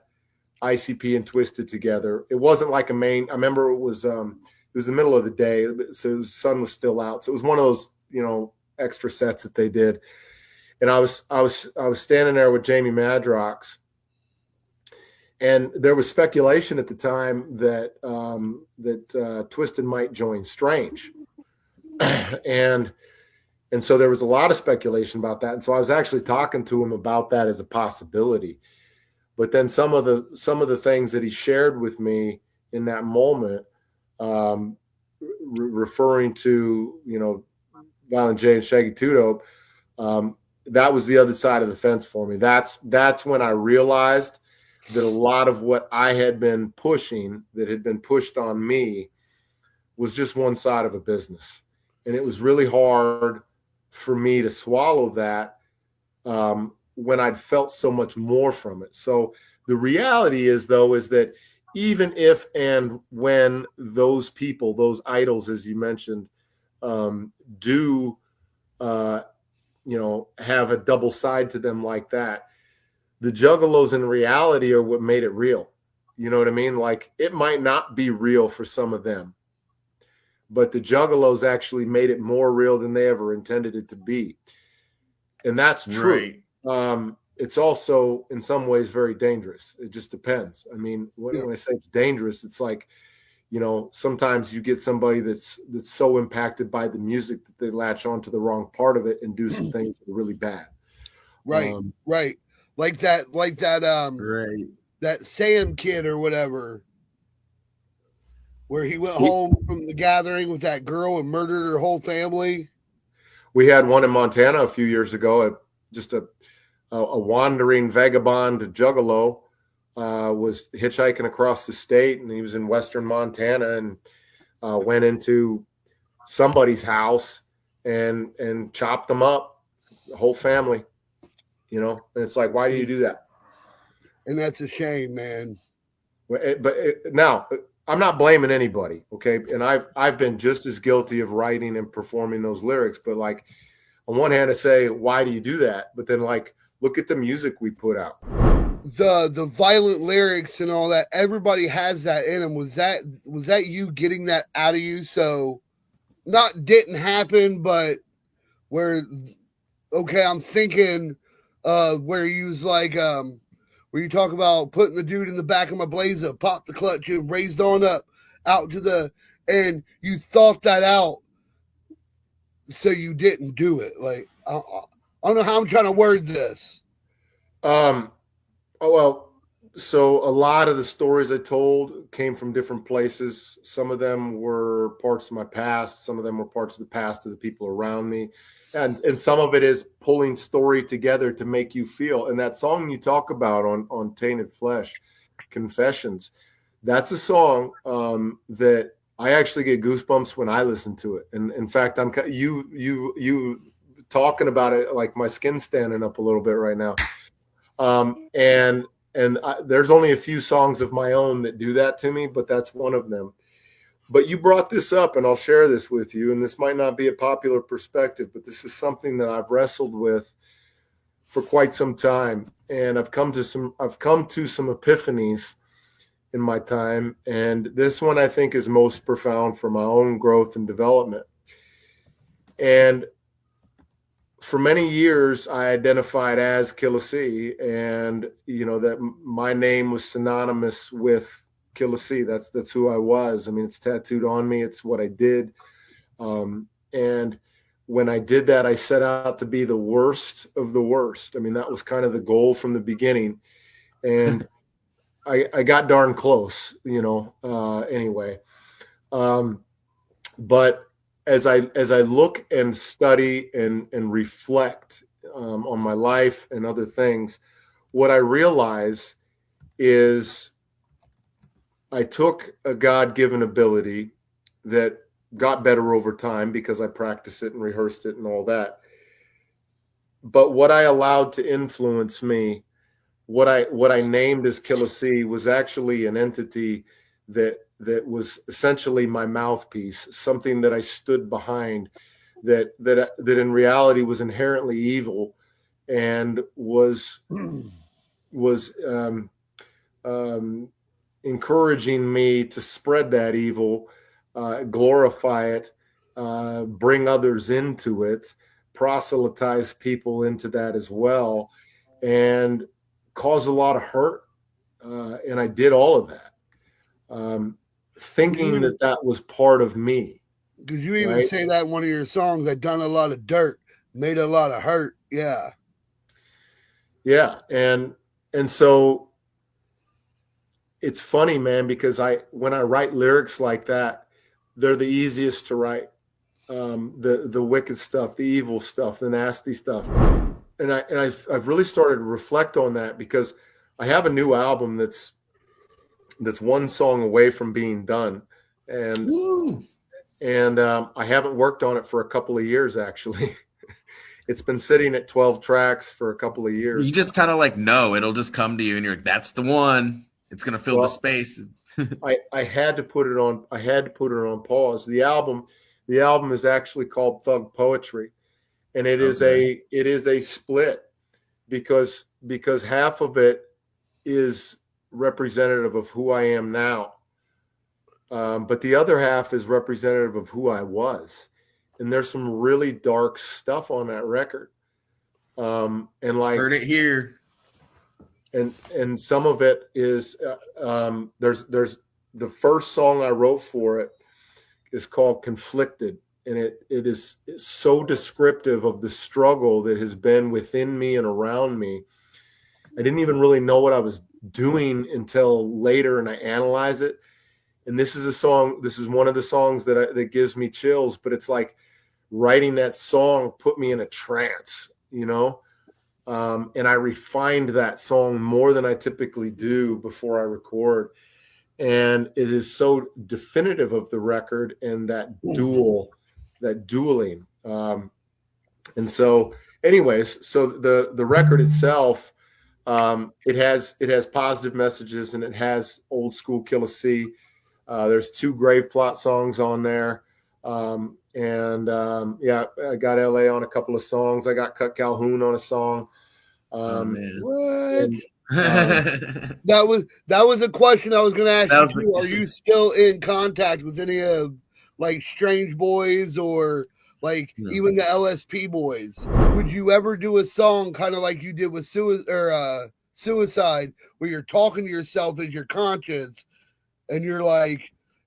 ICP and Twisted together. It wasn't like a main. I remember it was the middle of the day, so the sun was still out. So it was one of those, extra sets that they did. And I was standing there with Jamie Madrox, and there was speculation at the time that Twisted might join Strange, and so there was a lot of speculation about that. And so I was actually talking to him about that as a possibility. But then some of the things that he shared with me in that moment, referring to Violent J and Shaggy Two Dope, that was the other side of the fence for me. That's when I realized that a lot of what I had been pushing, that had been pushed on me, was just one side of a business. And it was really hard for me to swallow that when I'd felt so much more from it. So the reality is that even if and when those people, those idols, as you mentioned, do have a double side to them like that, the juggalos in reality are what made it real. You know what I mean? Like, it might not be real for some of them, but the juggalos actually made it more real than they ever intended it to be. And that's true. Right. It's also in some ways very dangerous. It just depends. I mean, when I say it's dangerous, it's like, sometimes you get somebody that's so impacted by the music that they latch onto the wrong part of it and do some things that are really bad.
Right. Right. Like that, right. That Sam kid or whatever, where he went home from the gathering with that girl and murdered her whole family.
We had one in Montana a few years ago. Just a wandering vagabond juggalo was hitchhiking across the state, and he was in western Montana, and went into somebody's house and chopped them up, the whole family. And it's like, why do you do that?
And that's a shame, man.
Now, I'm not blaming anybody, okay? And I've been just as guilty of writing and performing those lyrics. But like, on one hand, I say, why do you do that? But then, like, look at the music we put out.
The violent lyrics and all that. Everybody has that in them. Was that you getting that out of you? So, not didn't happen, but where? Okay, I'm thinking. Where you was like, where you talk about putting the dude in the back of my Blazer, pop the clutch and raised on up out to and you thought that out, so you didn't do it. Like, I don't know how I'm trying to word this.
Well, So a lot of the stories I told came from different places. Some of them were parts of my past. Some of them were parts of the past of the people around me. And some of it is pulling story together to make you feel. And that song you talk about on Tainted Flesh, Confessions, that's a song that I actually get goosebumps when I listen to it. And in fact, you talking about it, like my skin's standing up a little bit right now. There's only a few songs of my own that do that to me, but that's one of them. But you brought this up, and I'll share this with you. And this might not be a popular perspective, but this is something that I've wrestled with for quite some time, and I've come to some epiphanies in my time. And this one I think is most profound for my own growth and development. And for many years, I identified as Killa C, and that my name was synonymous with Killa C. That's who I was. I mean, it's tattooed on me. It's what I did. And when I did that, I set out to be the worst of the worst. I mean, that was kind of the goal from the beginning, and I got darn close. Anyway, but as I look and study and reflect on my life and other things, what I realize is I took a God-given ability that got better over time because I practiced it and rehearsed it and all that. But what I allowed to influence me, what I named as Killa C, was actually an entity that was essentially my mouthpiece, something that I stood behind, that in reality was inherently evil, and was encouraging me to spread that evil, glorify it, bring others into it, proselytize people into that as well, and cause a lot of hurt. And I did all of that, thinking that was part of me.
Because you even say that in one of your songs, I done a lot of dirt, made a lot of hurt. Yeah.
Yeah. And so it's funny, man, because when I write lyrics like that, they're the easiest to write. The wicked stuff, the evil stuff, the nasty stuff. And I've really started to reflect on that, because I have a new album that's one song away from being done. And I haven't worked on it for a couple of years, actually. It's been sitting at 12 tracks for a couple of years.
You just kind of it'll just come to you, and you're like, that's the one. It's going to fill the space.
I had to put it on. I had to put it on pause. The album is actually called Thug Poetry, and it is a split, because half of it is representative of who I am now, but the other half is representative of who I was. And there's some really dark stuff on that record. And
heard it here.
And some of it is there's the first song I wrote for it is called Conflicted, and it is so descriptive of the struggle that has been within me and around me. I didn't even really know what I was doing until later, and I analyze it. And this is a song. This is one of the songs that gives me chills. But it's like writing that song put me in a trance, and I refined that song more than I typically do before I record. And it is so definitive of the record and that dueling. And so anyways, so the record itself, it has positive messages, and it has old school Killa C. There's 2 Grave Plot songs on there. I got LA on a couple of songs. I got Cut Calhoun on a song.
What? That was a question I was going to ask you. Are you still in contact with any of Strange Boys or even the LSP boys? Would you ever do a song kind of like you did with Suicide, where you're talking to yourself as your conscience, and you're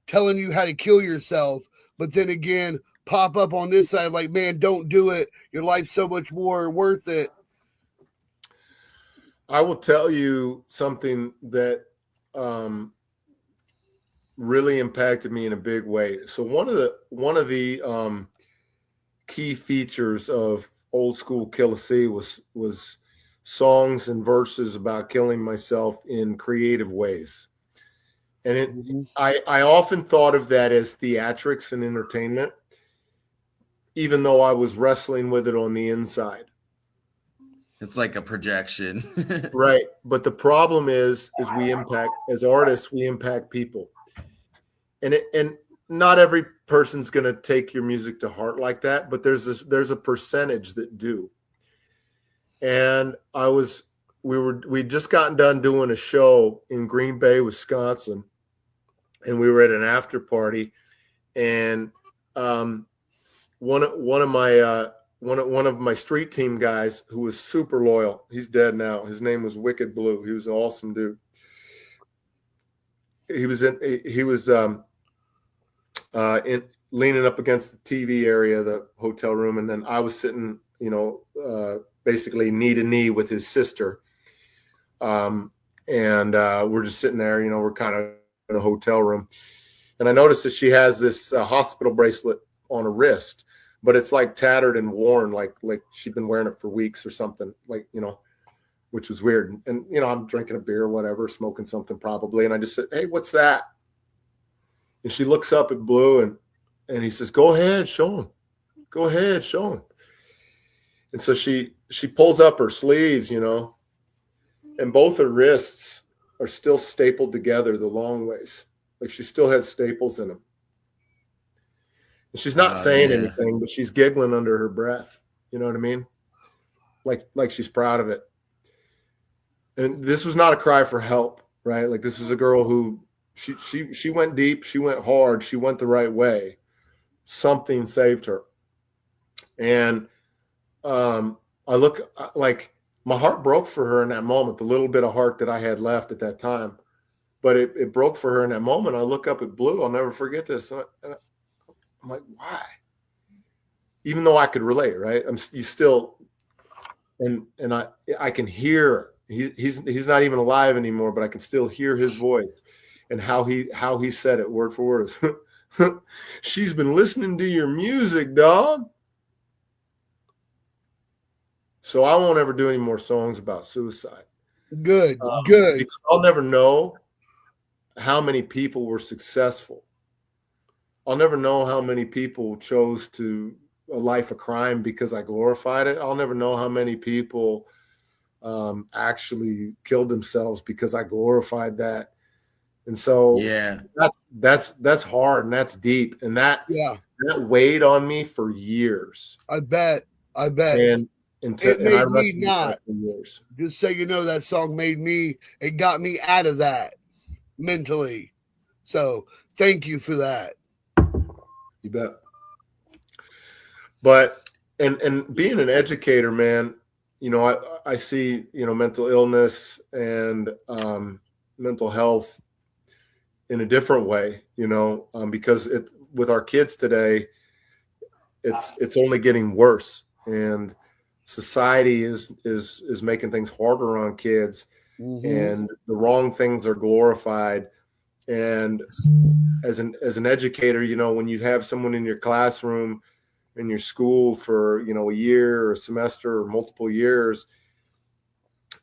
telling you how to kill yourself, but then again pop up on this side man, don't do it, your life's so much more worth it?
I will tell you something that really impacted me in a big way. So one of the key features of old school Killa was songs and verses about killing myself in creative ways. And I often thought of that as theatrics and entertainment, even though I was wrestling with it on the inside.
It's like a projection.
Right. But the problem is we impact, as artists, we impact people. And not every person's going to take your music to heart like that, but there's a percentage that do. And we'd just gotten done doing a show in Green Bay, Wisconsin, and we were at an after party, and one of my street team guys who was super loyal. He's dead now. His name was Wicked Blue. He was an awesome dude. He was leaning up against the TV area of the hotel room, and then I was sitting, basically knee to knee with his sister. And we're just sitting there, we're kind of in a hotel room. And I noticed that she has this hospital bracelet on her wrist, but it's like tattered and worn, like she'd been wearing it for weeks or something, which was weird. And, I'm drinking a beer or whatever, smoking something probably. And I just said, "Hey, what's that?" And she looks up at Blue and he says, "Go ahead, show him. Go ahead, show him." And so she pulls up her sleeves, and both her wrists are still stapled together the long ways. Like she still has staples in them. And she's not saying anything, but she's giggling under her breath. You know what I mean? Like she's proud of it. And this was not a cry for help, right? Like this was a girl who she went deep, she went hard, she went the right way. Something saved her. And I look like my heart broke for her in that moment, the little bit of heart that I had left at that time. But it broke for her in that moment. I look up at Blue. I'll never forget this. And I'm like, why? Even though I could relate, right? He's still, and I can hear. He's not even alive anymore, but I can still hear his voice and how he said it word for word. "She's been listening to your music, dog." So I won't ever do any more songs about suicide.
Good.
Because I'll never know how many people were successful. I'll never know how many people chose to a life of crime because I glorified it. I'll never know how many people actually killed themselves because I glorified that. And so that's hard and that's deep. And that weighed on me for years.
I bet.
And
it made me not. Just so you know, that song it got me out of that mentally. So thank you for that.
You bet. But and being an educator, man, I see, mental illness and mental health in a different way, because with our kids today, it's only getting worse, and society is making things harder on kids, and the wrong things are glorified. And as an educator, when you have someone in your classroom, in your school for, a year or a semester or multiple years,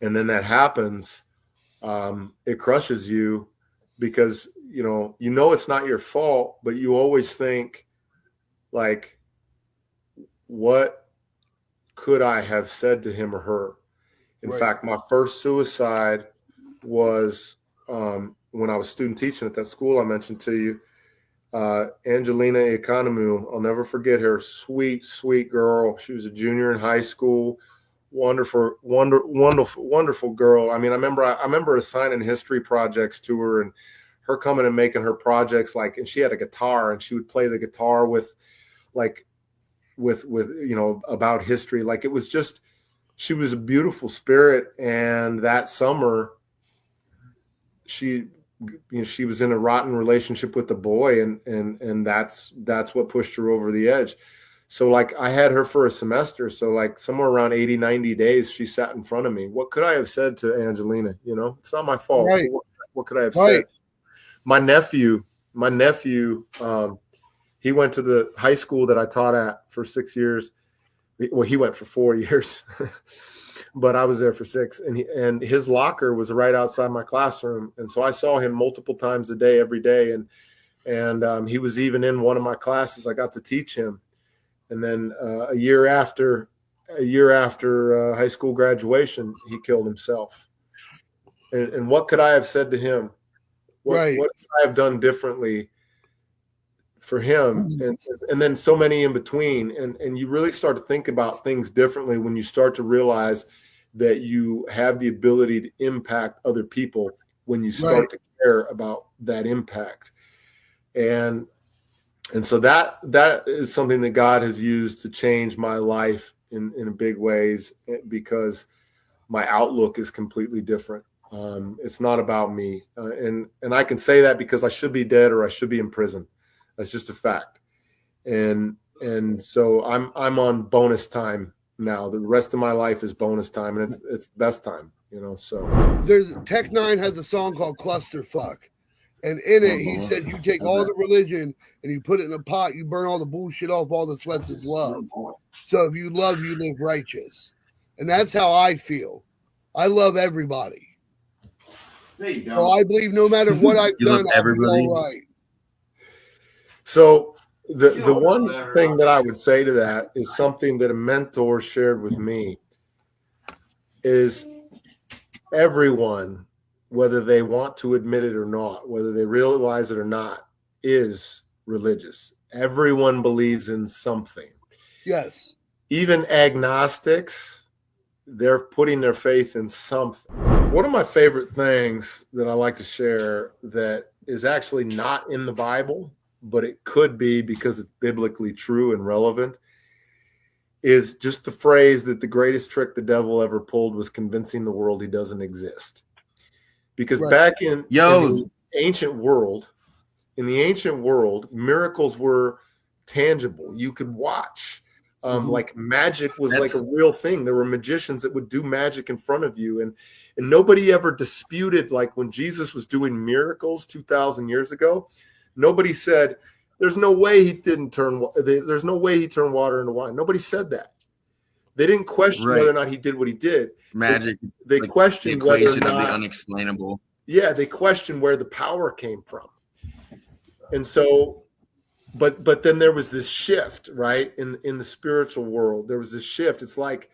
and then that happens, it crushes you because, it's not your fault, but you always think like, what could I have said to him or her? In fact, my first suicide was when I was student teaching at that school I mentioned to you. Angelina Economou, I'll never forget her. Sweet, sweet girl. She was a junior in high school. Wonderful girl. I mean, I remember assigning history projects to her and her coming and making her projects and she had a guitar and she would play the guitar with about history. Like it was just, she was a beautiful spirit. And that summer she was in a rotten relationship with the boy, and that's what pushed her over the edge. So like I had her for a semester. So like somewhere around 80, 90 days, she sat in front of me. What could I have said to Angelina? You know, it's not my fault.
Right.
What could I have said? My nephew, he went to the high school that I taught at for 6 years. Well, he went for 4 years, but I was there for 6. And his locker was right outside my classroom. And so I saw him multiple times a day, every day. And he was even in one of my classes. I got to teach him. And then a year after high school graduation, he killed himself. And what could I have said to him? What could I have done differently for him? And then so many in between. And you really start to think about things differently when you start to realize that you have the ability to impact other people when you start to care about that impact. And so that is something that God has used to change my life in big ways, because my outlook is completely different. It's not about me. And I can say that because I should be dead or I should be in prison. That's just a fact. And so I'm on bonus time now. The rest of my life is bonus time, and it's best time, you know. So
there's Tech Nine has a song called Clusterfuck. And in it, he said, you take all the religion and you put it in a pot, you burn all the bullshit off, all that's left is love. So if you love, you live righteous. And that's how I feel. I love everybody.
There you go.
So I believe no matter what I've done, I'll be all right.
So the one thing that I would say to that is something that a mentor shared with me is everyone, whether they want to admit it or not, whether they realize it or not, is religious. Everyone believes in something.
Yes.
Even agnostics, they're putting their faith in something. One of my favorite things that I like to share that is actually not in the Bible, but it could be because it's biblically true and relevant, is just the phrase that the greatest trick the devil ever pulled was convincing the world he doesn't exist. Because back in the ancient world, miracles were tangible. You could watch. Like magic was like a real thing. There were magicians that would do magic in front of you. And nobody ever disputed, like when Jesus was doing miracles 2,000 years ago, nobody said, there's no way he turned water into wine. Nobody said that. They didn't question whether or not he did what he did.
Magic.
They questioned
the equation
whether or not,
of the unexplainable.
Yeah, they questioned where the power came from. And so, but then there was this shift, right? In the spiritual world, there was this shift. It's like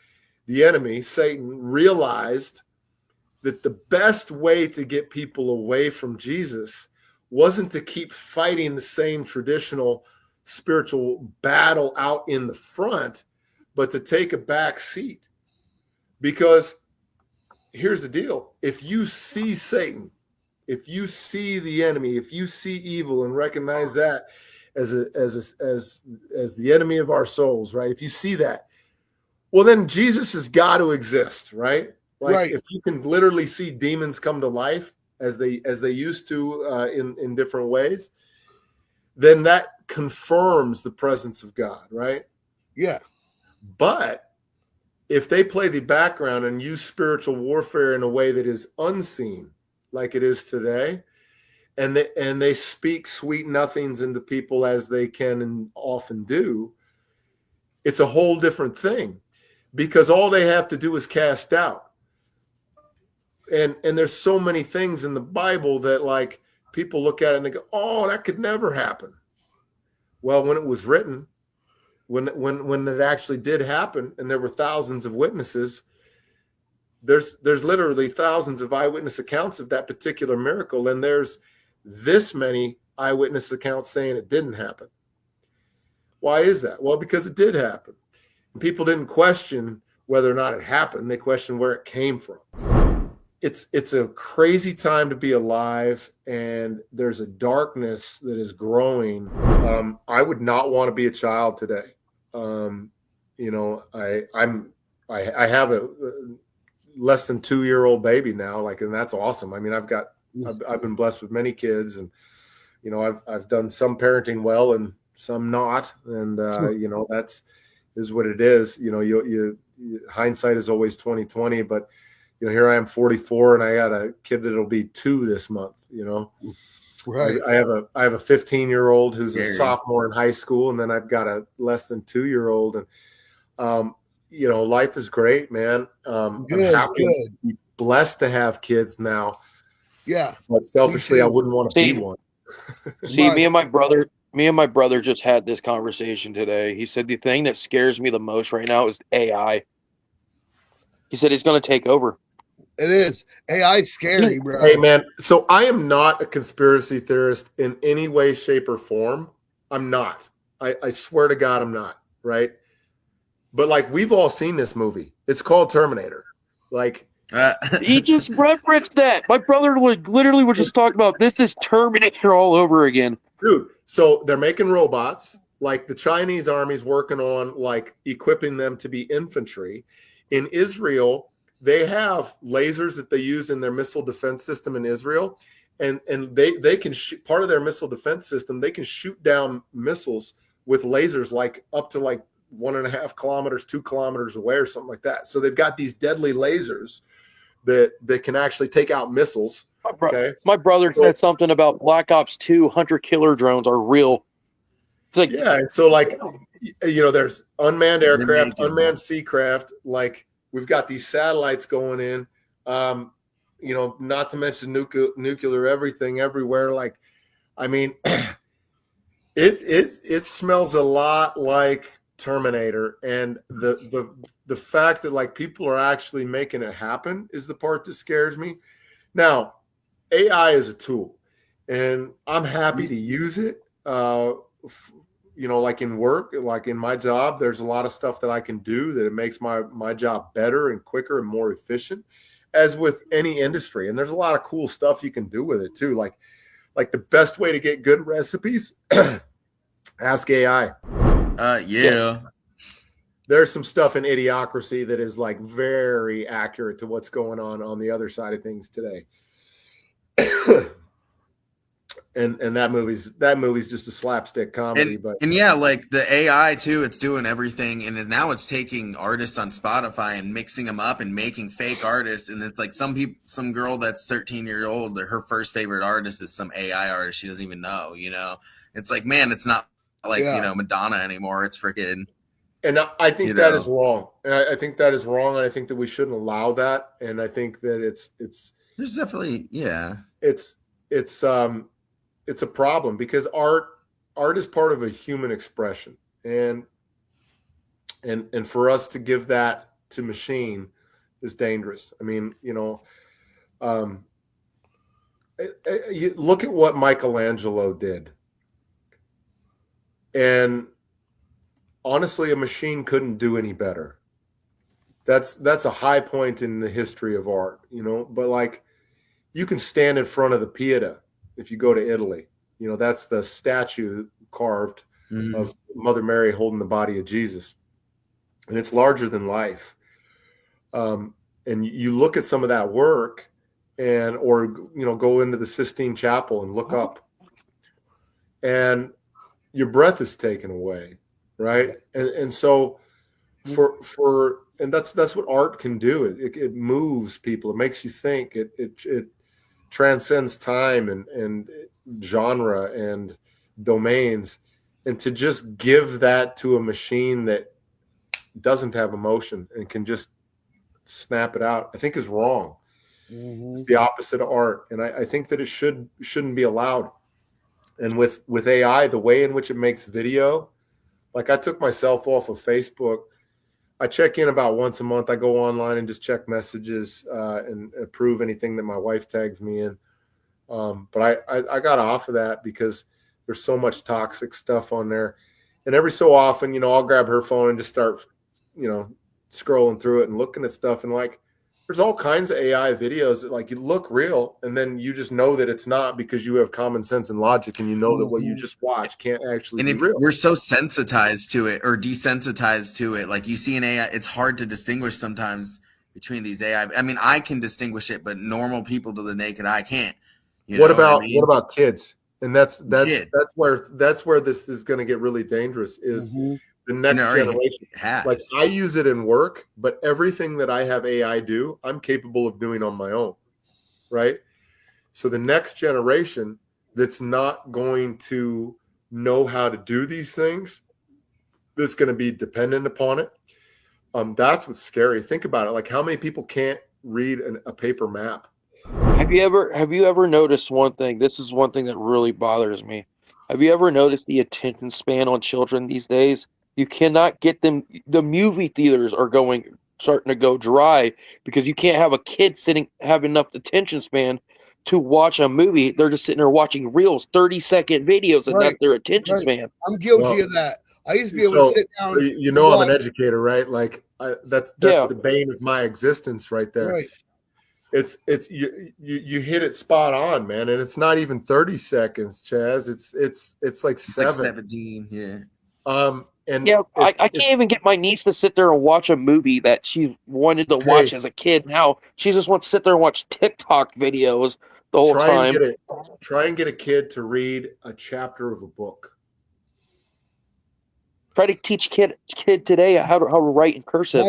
the enemy, Satan, realized that the best way to get people away from Jesus wasn't to keep fighting the same traditional spiritual battle out in the front, but to take a back seat. Because here's the deal. If you see Satan, if you see the enemy, if you see evil and recognize that as the enemy of our souls, right? If you see that, well, then Jesus has got to exist, right? Like if you can literally see demons come to life as they used to in different ways, then that confirms the presence of God, right?
Yeah.
But if they play the background and use spiritual warfare in a way that is unseen, like it is today, and they speak sweet nothings into people as they can and often do, it's a whole different thing, because all they have to do is cast out. And there's so many things in the Bible that like people look at it and they go, oh, that could never happen. Well, when it was written, when it actually did happen, and there were thousands of witnesses, there's literally thousands of eyewitness accounts of that particular miracle, and there's this many eyewitness accounts saying it didn't happen. Why is that? Well, because it did happen. And people didn't question whether or not it happened. They questioned where it came from. It's a crazy time to be alive, and there's a darkness that is growing. I would not want to be a child today. You know, I have a less than 2-year-old baby now, like, and that's awesome. I mean, I've been blessed with many kids, and you know, I've done some parenting well and some not, and you know, that's is what it is. You know, you hindsight is always 2020, but you know, here I am 44 and I got a kid that'll be 2 this month, you know.
Right.
I have a 15-year-old who's a sophomore in high school, and then I've got a less than 2-year-old, and you know, life is great, man. I'm happy to be blessed to have kids now.
Yeah.
But selfishly, I wouldn't want to be one.
See, me and my brother just had this conversation today. He said the thing that scares me the most right now is AI. He said it's going to take over.
It is. AI's scary, bro.
Hey, man. So I am not a conspiracy theorist in any way, shape, or form. I'm not. I swear to God, I'm not. Right. But like, we've all seen this movie. It's called Terminator. Like,
he just referenced that. My brother literally was just talking about this is Terminator all over again.
Dude, so they're making robots. Like, the Chinese army's working on like equipping them to be infantry. In Israel, they have lasers that they use in their missile defense system in Israel, and they can part of their missile defense system. They can shoot down missiles with lasers like up to like 1.5 kilometers, 2 kilometers away, or something like that. So they've got these deadly lasers that can actually take out missiles. Okay,
my brother said something about Black Ops 2 hunter killer drones are real.
Like, yeah, and so like, you know, there's unmanned aircraft, unmanned seacraft. Like, we've got these satellites going in, you know, not to mention nuclear everything everywhere. Like, I mean, it smells a lot like Terminator, and the fact that like people are actually making it happen is the part that scares me. Now, AI is a tool, and I'm happy to use it. You know, like in work, like in my job, there's a lot of stuff that I can do that it makes my job better and quicker and more efficient, as with any industry. And there's a lot of cool stuff you can do with it too. Like the best way to get good recipes, ask AI.
Yeah.
There's some stuff in Idiocracy that is like very accurate to what's going on the other side of things today. And that movie's just a slapstick comedy.
And yeah, like the AI too, it's doing everything, and now it's taking artists on Spotify and mixing them up and making fake artists. And it's like some girl that's 13-year-old, her first favorite artist is some AI artist she doesn't even know. You know, it's like, man, it's not like you know, Madonna anymore. It's freaking.
And I think that is wrong. And I think that is wrong. And I think that we shouldn't allow that. And I think that it's
there's definitely
it's a problem, because art is part of a human expression, and for us to give that to machine is dangerous. I mean, you know, you look at what Michelangelo did, and honestly, a machine couldn't do any better. That's a high point in the history of art, you know. But like, you can stand in front of the Pieta. If you go to Italy, you know, that's the statue carved of Mother Mary holding the body of Jesus. And it's larger than life. And you look at some of that work or, you know, go into the Sistine Chapel and look up, and your breath is taken away. Right. And so and that's what art can do. It moves people. It makes you think. It transcends time and genre and domains, and to just give that to a machine that doesn't have emotion and can just snap it out, I think is wrong. It's the opposite of art, and I think that it shouldn't be allowed. And with AI, the way in which it makes video, like, I took myself off of Facebook. I check in about once a month. I go online and just check messages and approve anything that my wife tags me in. But I got off of that because there's so much toxic stuff on there. And every so often, you know, I'll grab her phone and just start, you know, scrolling through it and looking at stuff. And like, there's all kinds of AI videos that like you look real, and then you just know that it's not, because you have common sense and logic, and you know that what you just watched can't actually be real.
We're so sensitized to it or desensitized to it. Like, you see an AI, it's hard to distinguish sometimes between these AI. I mean, I can distinguish it, but normal people to the naked eye can't.
What about kids? And that's where this is going to get really dangerous is the next generation. Like I use it in work, but everything that I have AI do, I'm capable of doing on my own, right? So the next generation that's not going to know how to do these things, that's going to be dependent upon it. That's what's scary. Think about it. Like how many people can't read a paper map?
Have you ever noticed one thing? This is one thing that really bothers me. Have you ever noticed the attention span on children these days? You cannot get them. The movie theaters are starting to go dry because you can't have a kid have enough attention span to watch a movie. They're just sitting there watching reels, 30-second videos, and that's their attention span.
I'm guilty of that. I used to be able to sit down.
You know, I'm an educator, right? Like that's the bane of my existence right there.
Right.
It's you hit it spot on, man, and it's not even 30 seconds, Chaz. It's like
17, yeah.
And
I can't even get my niece to sit there and watch a movie that she wanted to watch as a kid. Now she just wants to sit there and watch TikTok videos the whole time.
Try and get a kid to read a chapter of a book.
Try to teach kid today how to write in cursive.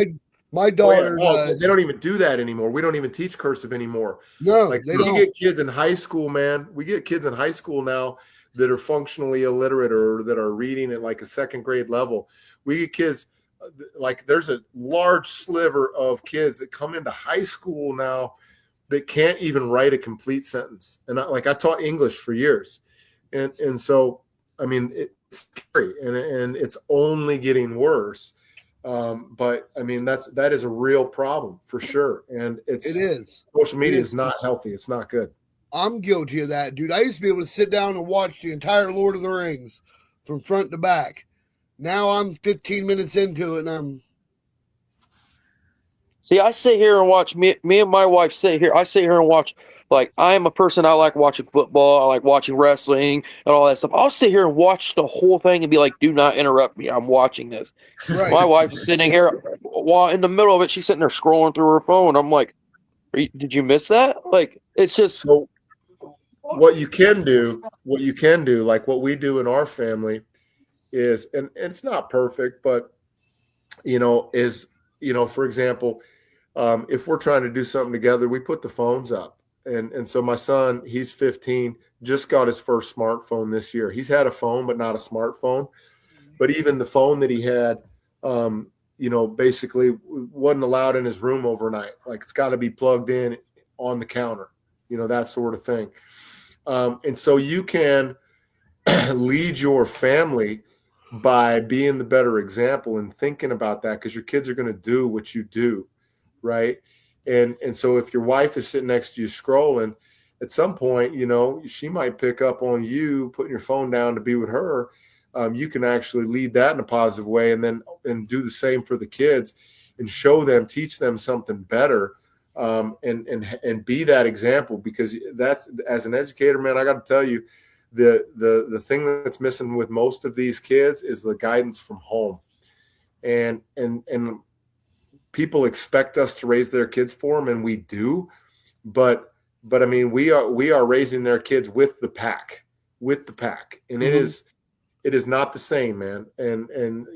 My daughter,
they don't even do that anymore. We don't even teach cursive anymore.
No,
like we get kids in high school, man. We get kids in high school now that are functionally illiterate or that are reading at like a second grade level. We get kids like there's a large sliver of kids that come into high school now that can't even write a complete sentence. And I taught English for years, and so I mean it's scary and it's only getting worse. But I mean that is a real problem for sure, and it is. Social media is not healthy. It's not good.
I'm guilty of that, dude. I used to be able to sit down and watch the entire Lord of the Rings from front to back. Now I'm 15 minutes into it, and
See, I sit here and watch. Me and my wife sit here. I sit here and watch. Like I am a person. I like watching football. I like watching wrestling and all that stuff. I'll sit here and watch the whole thing and be like, "Do not interrupt me. I'm watching this." Right. My wife is sitting here while in the middle of it. She's sitting there scrolling through her phone. I'm like, "Did you miss that?" Like it's just
so. What you can do, like what we do in our family, is, and it's not perfect, but for example, if we're trying to do something together, we put the phones up. And so my son, he's 15, just got his first smartphone this year. He's had a phone, but not a smartphone. But even the phone that he had, basically wasn't allowed in his room overnight. Like it's got to be plugged in on the counter, that sort of thing. And so you can lead your family by being the better example and thinking about that, because your kids are going to do what you do, right? And so if your wife is sitting next to you scrolling, at some point, she might pick up on you putting your phone down to be with her. You can actually lead that in a positive way, and do the same for the kids and show them, teach them something better, and be that example. Because that's, as an educator, man, I got to tell you, the thing that's missing with most of these kids is the guidance from home, and people expect us to raise their kids for them, and we do, but I mean we are raising their kids with the pack, and it is not the same, man. And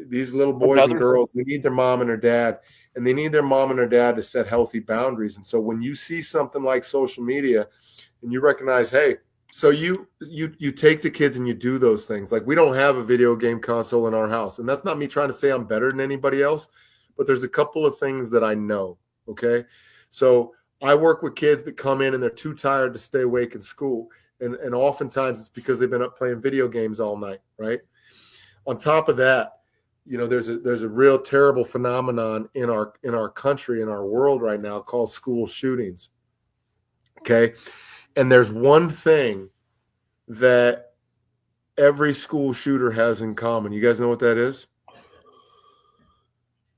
these little boys and girls, they need their mom and their dad, and they need their mom and their dad to set healthy boundaries. And so when you see something like social media and you recognize, hey, so you take the kids and you do those things. Like we don't have a video game console in our house, and that's not me trying to say I'm better than anybody else, but there's a couple of things that I know. Okay. So I work with kids that come in and they're too tired to stay awake in school. And oftentimes it's because they've been up playing video games all night. Right. On top of that, there's a real terrible phenomenon in our country, in our world right now, called school shootings. Okay. And there's one thing that every school shooter has in common. You guys know what that is?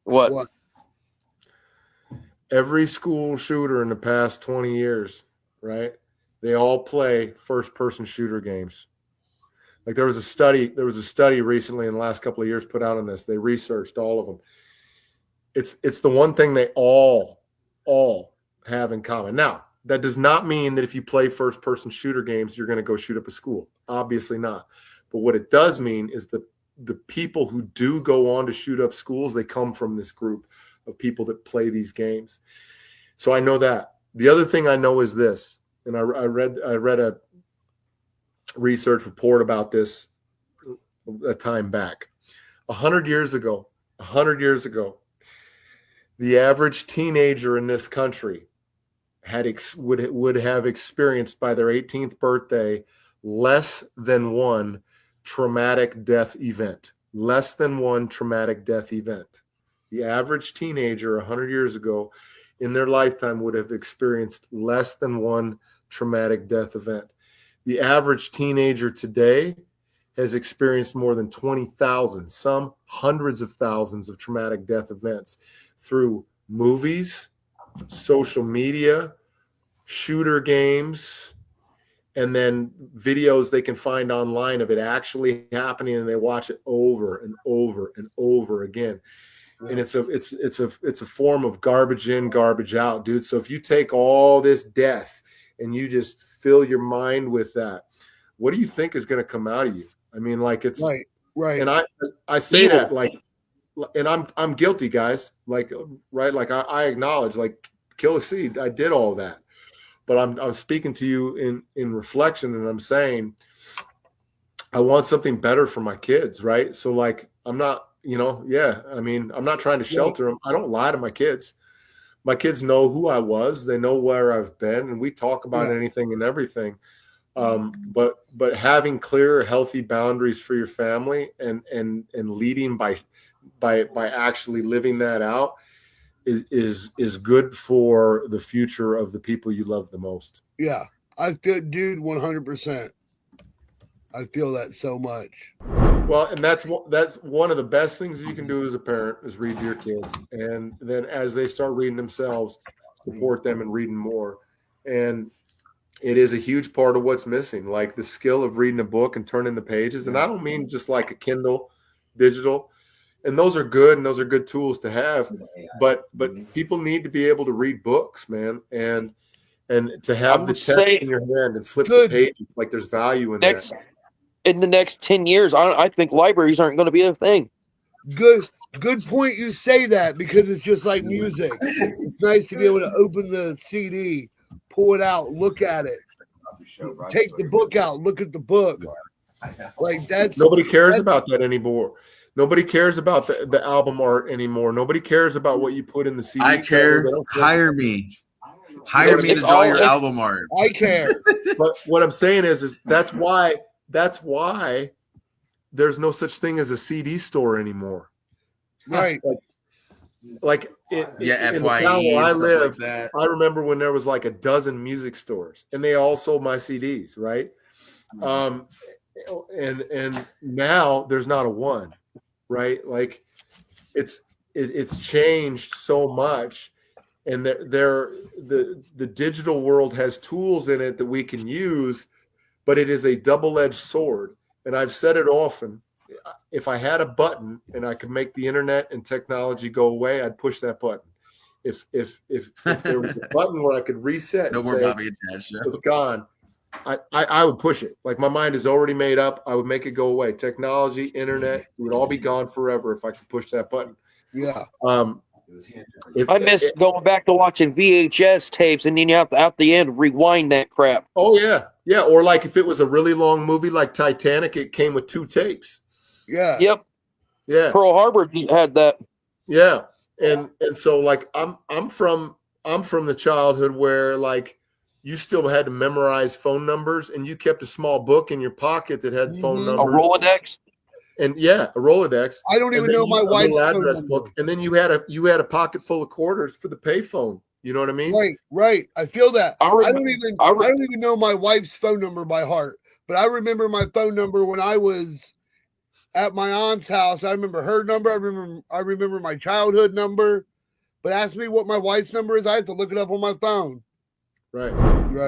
What?
Every school shooter in the past 20 years, right? They all play first-person shooter games. Like there was a study recently in the last couple of years put out on this. They researched all of them. It's the one thing they all have in common. Now, That does not mean that if you play first-person shooter games, you're going to go shoot up a school. Obviously not. But what it does mean is the people who do go on to shoot up schools, they come from this group of people that play these games. So I know that. The other thing I know is this, and I read a research report about this a time back. 100 years ago, the average teenager in this country would have experienced by their 18th birthday less than one traumatic death event. Less than one traumatic death event. The average teenager 100 years ago in their lifetime would have experienced less than one traumatic death event. The average teenager today has experienced more than 20,000, some hundreds of thousands of traumatic death events through movies, social media, shooter games, and then videos they can find online of it actually happening, and they watch it over and over and over again. And it's a form of garbage in, garbage out, dude. So if you take all this death and you just fill your mind with that, what do you think is going to come out of you? I mean, like, it's
right.
And I say that, like, and I'm guilty, guys. Like, right. Like I acknowledge, like, Killa Seed, I did all that, but I'm speaking to you in reflection, and I'm saying I want something better for my kids. Right. So, like, I'm not, I mean, I'm not trying to shelter them. I don't lie to my kids. My kids know who I was. They know where I've been, and we talk about anything and everything. But having clear, healthy boundaries for your family and leading by actually living that out is good for the future of the people you love the most.
Yeah, I feel, dude, 100%. I feel that so much.
Well, and that's one of the best things you can do as a parent is read to your kids, and then as they start reading themselves, support them in reading more. And it is a huge part of what's missing, like the skill of reading a book and turning the pages. And I don't mean just like a Kindle digital, and those are good, and those are good tools to have, but people need to be able to read books, man, and to have the text in your hand and flip the pages, like there's value in that.
In the next 10 years, I think libraries aren't going to be a thing.
Good point you say that, because it's just like music. It's nice to be able to open the CD, pull it out, look at it, take the book out, look at the book. Like, that's
nobody cares about that anymore. Nobody cares about the album art anymore. Nobody cares about what you put in the CD.
I care. Hire me. Hire me to draw your album art.
I care.
But what I'm saying is that's why there's no such thing as a CD store anymore.
Right.
Like in the town where I live, like I remember when there was like a dozen music stores, and they all sold my CDs, right? And now there's not a one, right? Like it's changed so much, and the digital world has tools in it that we can use, but it is a double-edged sword. And I've said it often. If I had a button and I could make the internet and technology go away, I'd push that button. If there was a button where I could reset,
no more Bobby and Chaz show.
It's gone, I would push it. Like, my mind is already made up. I would make it go away. Technology, internet, it would all be gone forever if I could push that button.
Yeah.
I miss going back to watching VHS tapes, and then you have to, at the end, rewind that crap.
Oh yeah, yeah. Or like if it was a really long movie like Titanic, it came with 2 tapes.
Yeah.
Yep.
Yeah.
Pearl Harbor had that.
Yeah. And so, like, I'm from the childhood where, like, you still had to memorize phone numbers, and you kept a small book in your pocket that had phone numbers.
A Rolodex.
And a Rolodex.
I don't even know my wife's
address book. And then you had a pocket full of quarters for the payphone. You know what I mean?
Right. I feel that. I don't even know my wife's phone number by heart, but I remember my phone number when I was at my aunt's house. I remember her number. I remember my childhood number. But ask me what my wife's number is, I have to look it up on my phone.
Right.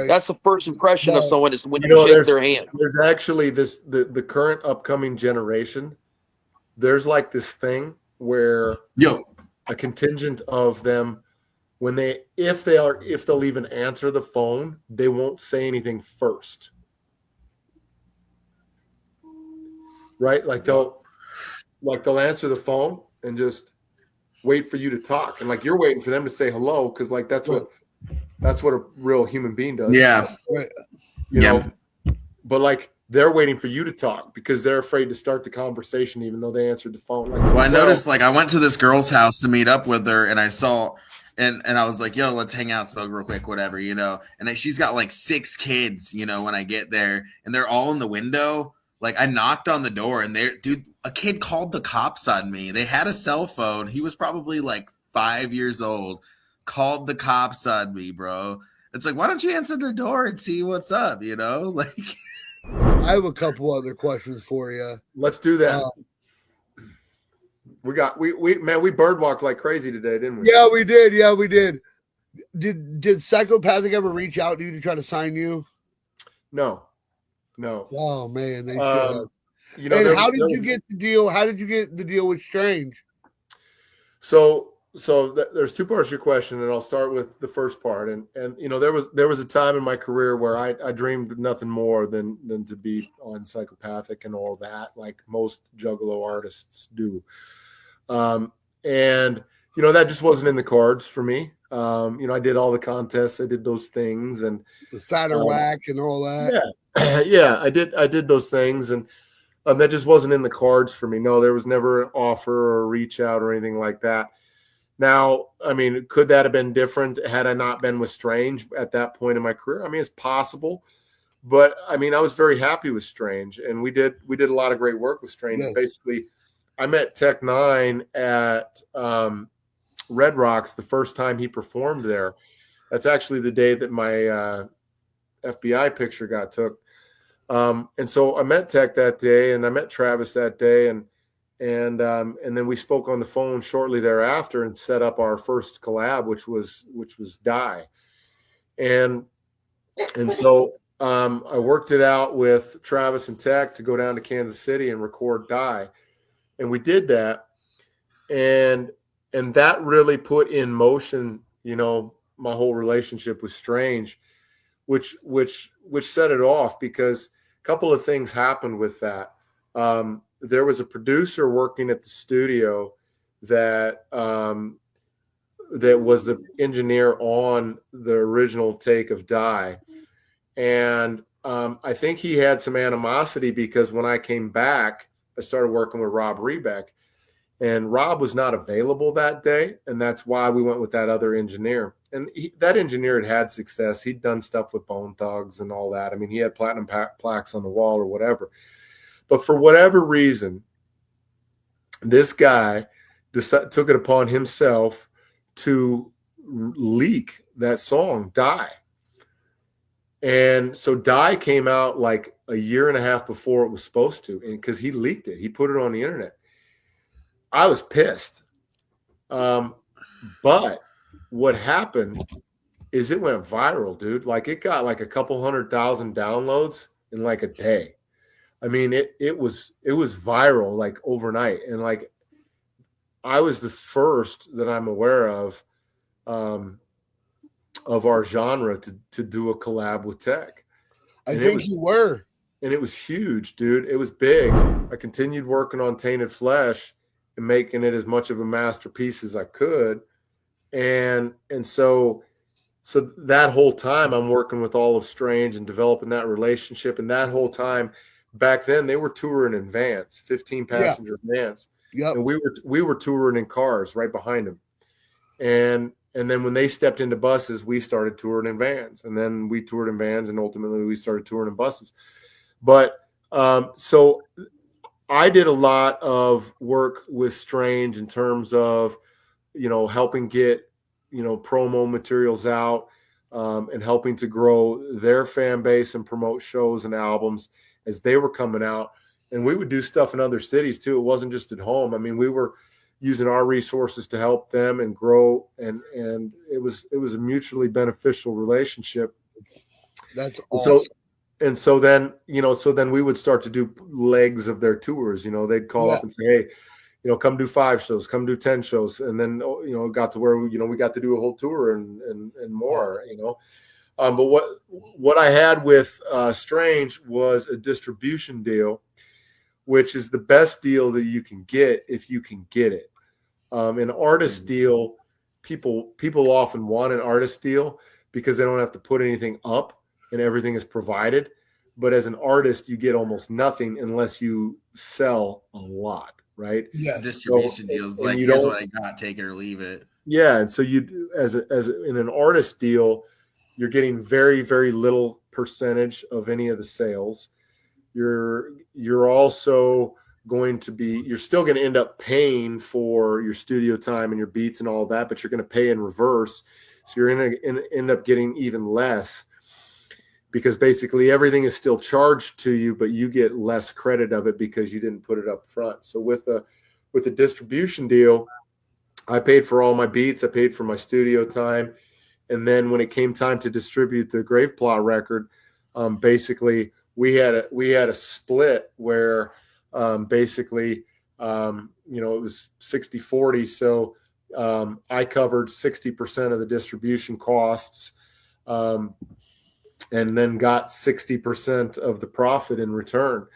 That's the first impression of someone, is when you shake their hand.
There's actually the current upcoming generation. There's like this thing where a contingent of them if they'll even answer the phone, they won't say anything first. Right? Like they'll answer the phone and just wait for you to talk. And like you're waiting for them to say hello, because like that's what a real human being does.
Yeah.
You know, but like they're waiting for you to talk because they're afraid to start the conversation, even though they answered the phone. Like,
well, I noticed, like, I went to this girl's house to meet up with her, and I saw, and I was like, yo, let's hang out, smoke real quick, whatever, you know. And then she's got like 6 kids, you know, when I get there, and they're all in the window. Like, I knocked on the door, and a kid called the cops on me. They had a cell phone. He was probably like 5 years old. Called the cops on me, bro. It's like, why don't you answer the door and see what's up, you know? Like,
I have a couple other questions for you.
Let's do that. We birdwalked like crazy today, didn't we?
Yeah, we did. Yeah, we did. Did Psychopathic ever reach out to you to try to sign you?
No.
Oh man, they should.
You know,
and how did you get the deal? How did you get the deal with Strange?
So there's 2 parts to your question, and I'll start with the first part. And you know, there was a time in my career where I dreamed nothing more than to be on Psychopathic and all that, like most Juggalo artists do. And you know, that just wasn't in the cards for me. You know, I did all the contests, I did those things, and
the fatter whack and all that.
Yeah, I did those things, and that just wasn't in the cards for me. No, there was never an offer or a reach out or anything like that. Now, I mean, could that have been different had I not been with Strange at that point in my career? I mean, it's possible, but I mean, I was very happy with Strange, and we did a lot of great work with Strange.
Yes.
Basically, I met Tech Nine at Red Rocks the first time he performed there. That's actually the day that my FBI picture got took. And so I met Tech that day, and I met Travis that day, and then we spoke on the phone shortly thereafter and set up our first collab, which was Die. And so I worked it out with Travis and Tech to go down to Kansas City and record Die. And we did that. And that really put in motion, you know, my whole relationship with Strange, which set it off, because a couple of things happened with that. There was a producer working at the studio that was the engineer on the original take of Die. And I think he had some animosity because when I came back, I started working with Rob Rebeck, and Rob was not available that day. And that's why we went with that other engineer. And that engineer had success. He'd done stuff with Bone Thugs and all that. I mean, he had platinum plaques on the wall or whatever. But for whatever reason, this guy took it upon himself to leak that song, Die. And so Die came out like a year and a half before it was supposed to, and because he leaked it. He put it on the internet. I was pissed. But what happened is it went viral, dude. Like, it got like a couple 100,000 downloads in like a day. I mean, it was viral like overnight. And like, I was the first that I'm aware of our genre to do a collab with Tech.
I think you were.
And it was huge, dude. It was big. I continued working on Tainted Flesh and making it as much of a masterpiece as I could. And so that whole time I'm working with all of Strange and developing that relationship. And that whole time back then they were touring in vans, 15 passenger vans.
Yep.
And we were touring in cars right behind them. And then when they stepped into buses, we started touring in vans, and then we toured in vans, and ultimately we started touring in buses. But so I did a lot of work with Strange in terms of, you know, helping get, you know, promo materials out, and helping to grow their fan base and promote shows and albums as they were coming out. And we would do stuff in other cities too. It wasn't just at home. I mean, we were using our resources to help them and grow, and it was a mutually beneficial relationship.
That's awesome.
So then we would start to do legs of their tours. You know, they'd call up and say, hey, come do 5 shows, come do 10 shows. And then, it got to where, we got to do a whole tour and more, But what I had with Strange was a distribution deal, which is the best deal that you can get if you can get it. An artist deal, people often want an artist deal because they don't have to put anything up and everything is provided. But as an artist, you get almost nothing unless you sell a lot. Right?
Yeah.
Distribution deals like, here's what I got, take it or leave it.
Yeah, and so you in an artist deal, you're getting very, very little percentage of any of the sales. You're also you're still going to end up paying for your studio time and your beats and all that, but you're going to pay in reverse. So you're going to end up getting even less, because basically everything is still charged to you, but you get less credit of it because you didn't put it up front. So with a distribution deal, I paid for all my beats, I paid for my studio time, and then when it came time to distribute the Grave Plot record, basically we had a split where basically it was 60-40. So I covered 60% of the distribution costs. And then got 60% of the profit in return,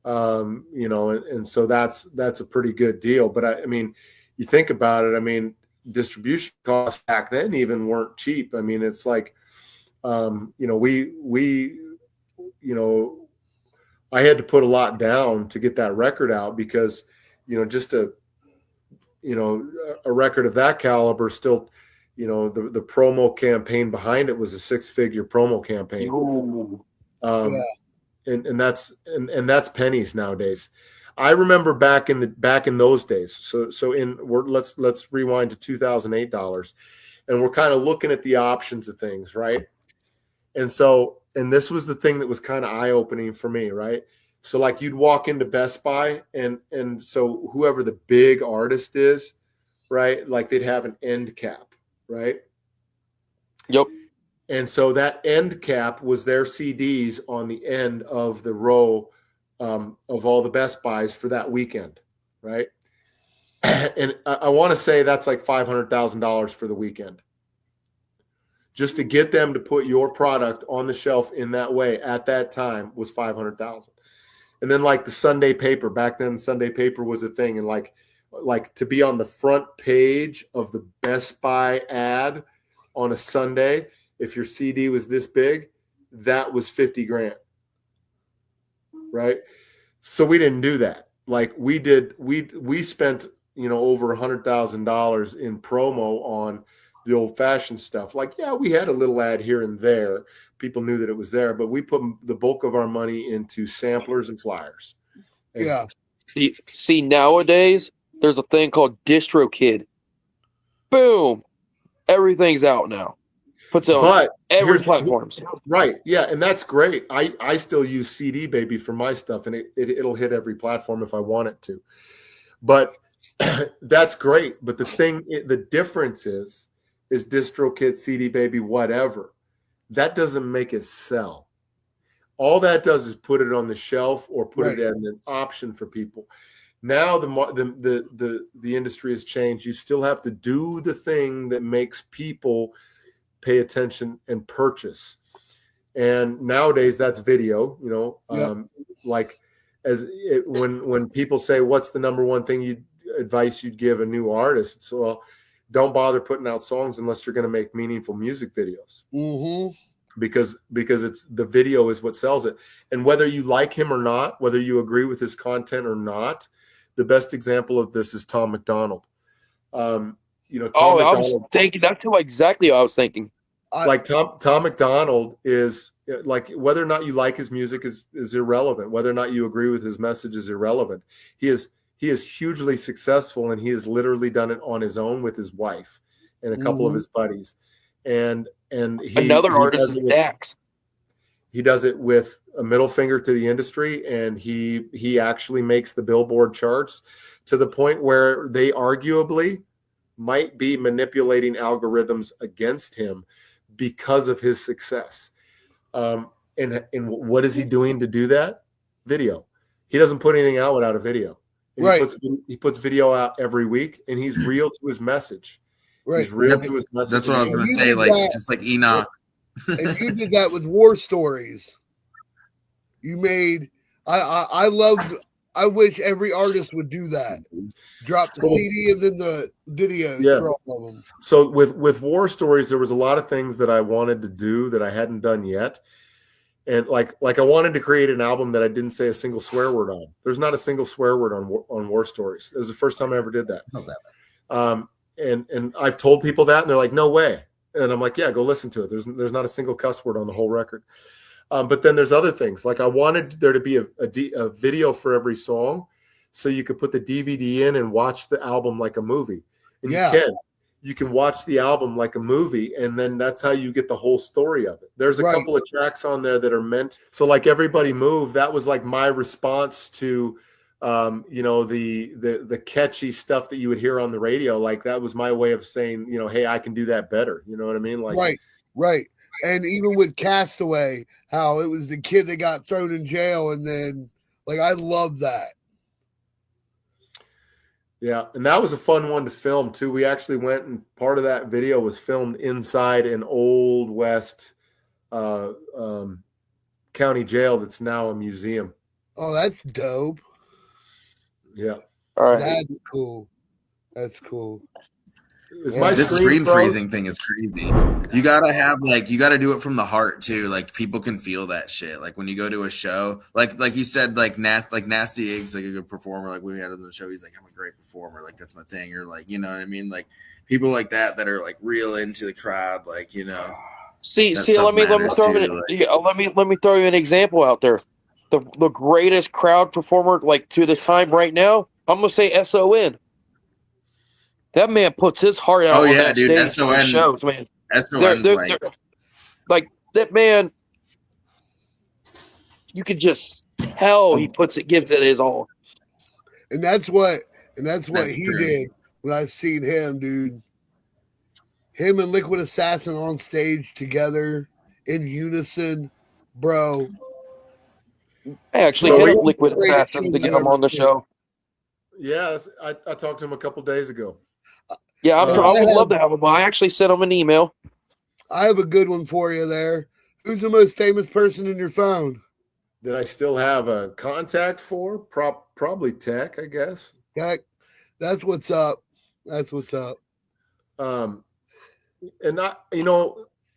and so that's a pretty good deal. But I mean, you think about it. I mean, distribution costs back then even weren't cheap. I mean, it's like, I had to put a lot down to get that record out because, just a record of that caliber still. The promo campaign behind it was a 6-figure promo campaign. And that's pennies nowadays. I remember back in those days. So let's rewind to $2008, and we're kind of looking at the options of things, right? And this was the thing that was kind of eye-opening for me, right? So like you'd walk into Best Buy and so whoever the big artist is, right? Like they'd have an end cap. Right.
Yep.
And so that end cap was their CDs on the end of the row of all the Best Buys for that weekend. Right. And I want to say that's like $500,000 for the weekend. Just to get them to put your product on the shelf in that way at that time was $500,000. And then like the Sunday paper, back then Sunday paper was a thing. And like to be on the front page of the Best Buy ad on a Sunday, if your CD was this big, that was $50,000. Right. So we didn't do that. Like we spent, over $100,000 in promo on the old fashioned stuff. Like, yeah, we had a little ad here and there. People knew that it was there, but we put the bulk of our money into samplers and flyers. And
yeah.
See, nowadays, there's a thing called DistroKid. Boom. Everything's out now. Puts it on every platform.
Right. Yeah. And that's great. I still use CD Baby for my stuff, and it'll hit every platform if I want it to. But that's great. But the difference is DistroKid, CD Baby, whatever. That doesn't make it sell. All that does is put it on the shelf or put it as an option for people. Now the industry has changed. You still have to do the thing that makes people pay attention and purchase. And nowadays that's video. When people say, "What's the number one thing advice you'd give a new artist?" It's, well, don't bother putting out songs unless you're going to make meaningful music videos.
Mm-hmm.
Because it's the video is what sells it. And whether you like him or not, whether you agree with his content or not, the best example of this is Tom McDonald. Tom
McDonald, I was thinking that's exactly what I was thinking.
Like Tom McDonald is like, whether or not you like his music is irrelevant. Whether or not you agree with his message is irrelevant. He is hugely successful, and he has literally done it on his own with his wife and a couple of his buddies. And
another artist is Dax.
He does it with a middle finger to the industry, and he actually makes the Billboard charts to the point where they arguably might be manipulating algorithms against him because of his success. And what is he doing to do that? Video. He doesn't put anything out without a video. And
right.
He puts video out every week, and he's real to his message.
Right.
He's real to his message.
That's what I was going to say. Like just like Enoch.
And you did that with War Stories. You made. I loved. I wish every artist would do that. Drop the CD and then the videos for all of them.
So with War Stories, there was a lot of things that I wanted to do that I hadn't done yet. And like I wanted to create an album that I didn't say a single swear word on. There's not a single swear word on War Stories. It was the first time I ever did that. And I've told people that, and they're like, "No way." And I'm like, "Yeah, go listen to it. There's not a single cuss word on the whole record." But then there's other things. Like I wanted there to be a video for every song, so you could put the DVD in and watch the album like a movie. And you can watch the album like a movie, and then that's how you get the whole story of it. There's a couple of tracks on there that are meant. So like Everybody Move, that was like my response to, the catchy stuff that you would hear on the radio. Like that was my way of saying, hey, I can do that better. You know what I mean? Like,
right. And even with Castaway, how it was the kid that got thrown in jail, and then I love that.
Yeah, and that was a fun one to film too. We actually went, and part of that video was filmed inside an Old West county jail that's now a museum.
Oh, that's dope.
Yeah.
All right.
That's cool. That's cool.
This screen freezing thing is crazy. You gotta do it from the heart too. Like people can feel that shit. Like when you go to a show, like you said, like Nasty Eggs, like a good performer. Like when we had him on the show, he's like, I'm a great performer. Like that's my thing. Or like, you know what I mean? Like people like that are like real into the crowd. Like
See. Let me throw you an example out there. The greatest crowd performer like to the time right now, I'm gonna say SON. That man puts his heart out.
Oh
on
yeah,
that
dude.
stage
SON
shows, man.
SON's
like that man. You could just tell he gives it his all.
And that's what he did when I seen him, dude. Him and Liquid Assassin on stage together in unison, bro.
I actually hit Liquid Assassin to get him on the show.
Yeah, I talked to him a couple days ago.
Yeah, I would love to have him. I actually sent him an email.
I have a good one for you there. Who's the most famous person in your phone?
That I still have a contact for? Probably Tech, I guess.
Tech. That's what's up. That's what's up.
And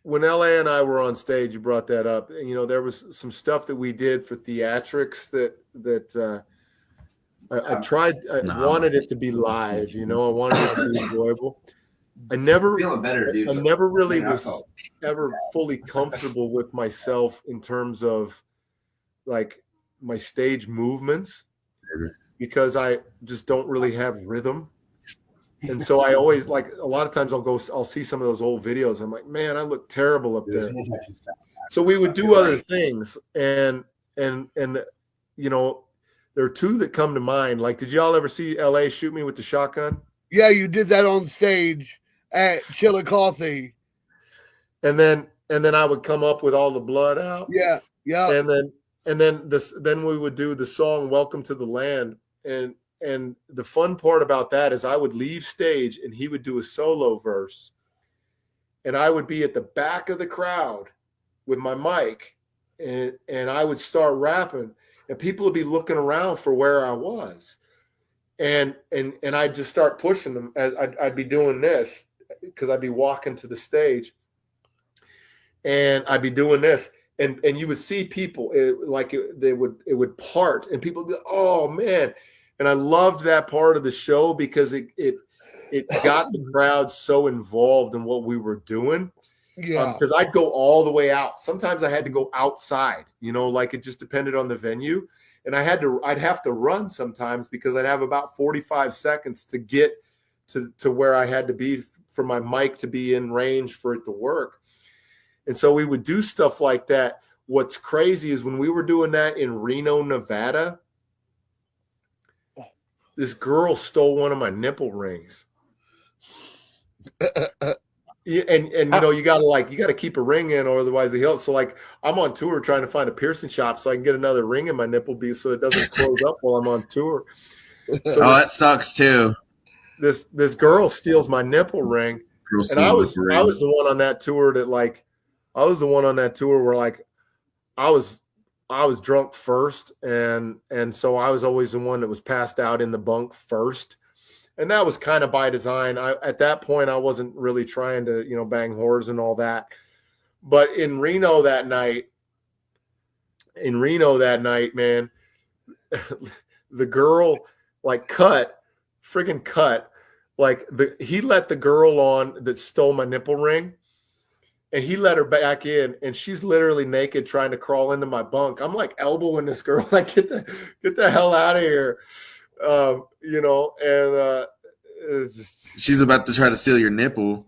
when LA and I were on stage, you brought that up. There was some stuff that we did for theatrics that I tried. I wanted it to be live. I wanted it to be enjoyable. I never really was ever fully comfortable with myself in terms of like my stage movements because I just don't really have rhythm. And so I always like a lot of times I'll see some of those old videos. I'm like, man, I look terrible up there. So we would do other things. And there are two that come to mind. Like, did y'all ever see LA Shoot Me with the Shotgun?
Yeah, you did that on stage at Chillicothe.
And then I would come up with all the blood out.
Yeah.
And then we would do the song Welcome to the Land. And the fun part about that is I would leave stage and he would do a solo verse. And I would be at the back of the crowd with my mic and I would start rapping. And people would be looking around for where I was. And I'd just start pushing them. I'd be doing this because I'd be walking to the stage. And I'd be doing this. And you would see people, it would part. And people would be like, oh, man. And I loved that part of the show because it got the crowd so involved in what we were doing.
Yeah,
because I'd go all the way out. Sometimes I had to go outside, like it just depended on the venue. And I'd have to run sometimes because I'd have about 45 seconds to get to where I had to be for my mic to be in range for it to work. And so we would do stuff like that. What's crazy is when we were doing that in Reno, Nevada, this girl stole one of my nipple rings. And you gotta keep a ring in, or otherwise it helps. So like I'm on tour trying to find a piercing shop so I can get another ring in my nipple so it doesn't close up while I'm on tour.
So that sucks too.
This girl steals my nipple ring, and I was the one on that tour that I was the one on that tour where I was drunk first, and so I was always the one that was passed out in the bunk first, and that was kind of by design. At that point I wasn't really trying to bang whores and all that, but in Reno that night, man, the girl friggin' cut. He let the girl on that stole my nipple ring, and he let her back in, and she's literally naked trying to crawl into my bunk. I'm elbowing this girl, get the hell out of here. It's just,
she's about to try to steal your nipple.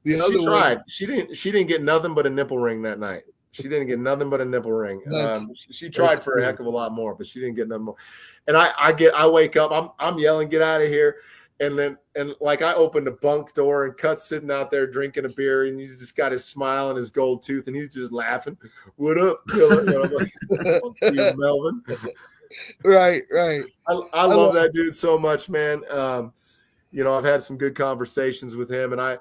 She tried. She didn't get nothing but a nipple ring that night. She didn't get nothing but a nipple ring. She tried for a heck of a lot more, but she didn't get nothing more. And I wake up, I'm yelling, get out of here. And I opened the bunk door, and Cut's sitting out there drinking a beer, and he's just got his smile and his gold tooth, and he's just laughing. What up, Killa? You, Melvin.
Right.
I love that dude so much, man. I've had some good conversations with him, and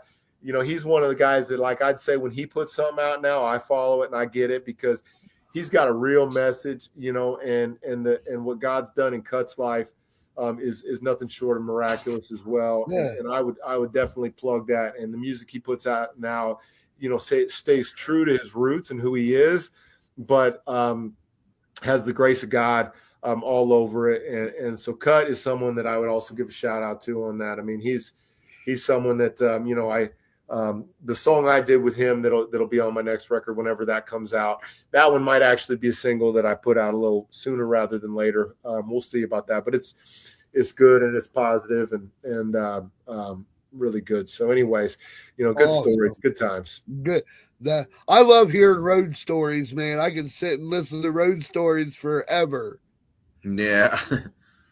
he's one of the guys that I'd say when he puts something out now, I follow it and I get it because he's got a real message, and what God's done in Cut's life is nothing short of miraculous as well.
Yeah.
And I would definitely plug that. And the music he puts out now, stays true to his roots and who he is, but has the grace of God all over it. And so Cut is someone that I would also give a shout out to on that. I mean, he's someone that the song I did with him that'll be on my next record whenever that comes out. That one might actually be a single that I put out a little sooner rather than later. We'll see about that, but it's good and it's positive and really good. So, anyways, good stories, good times.
Good. I love hearing road stories, man. I can sit and listen to road stories forever.
Yeah.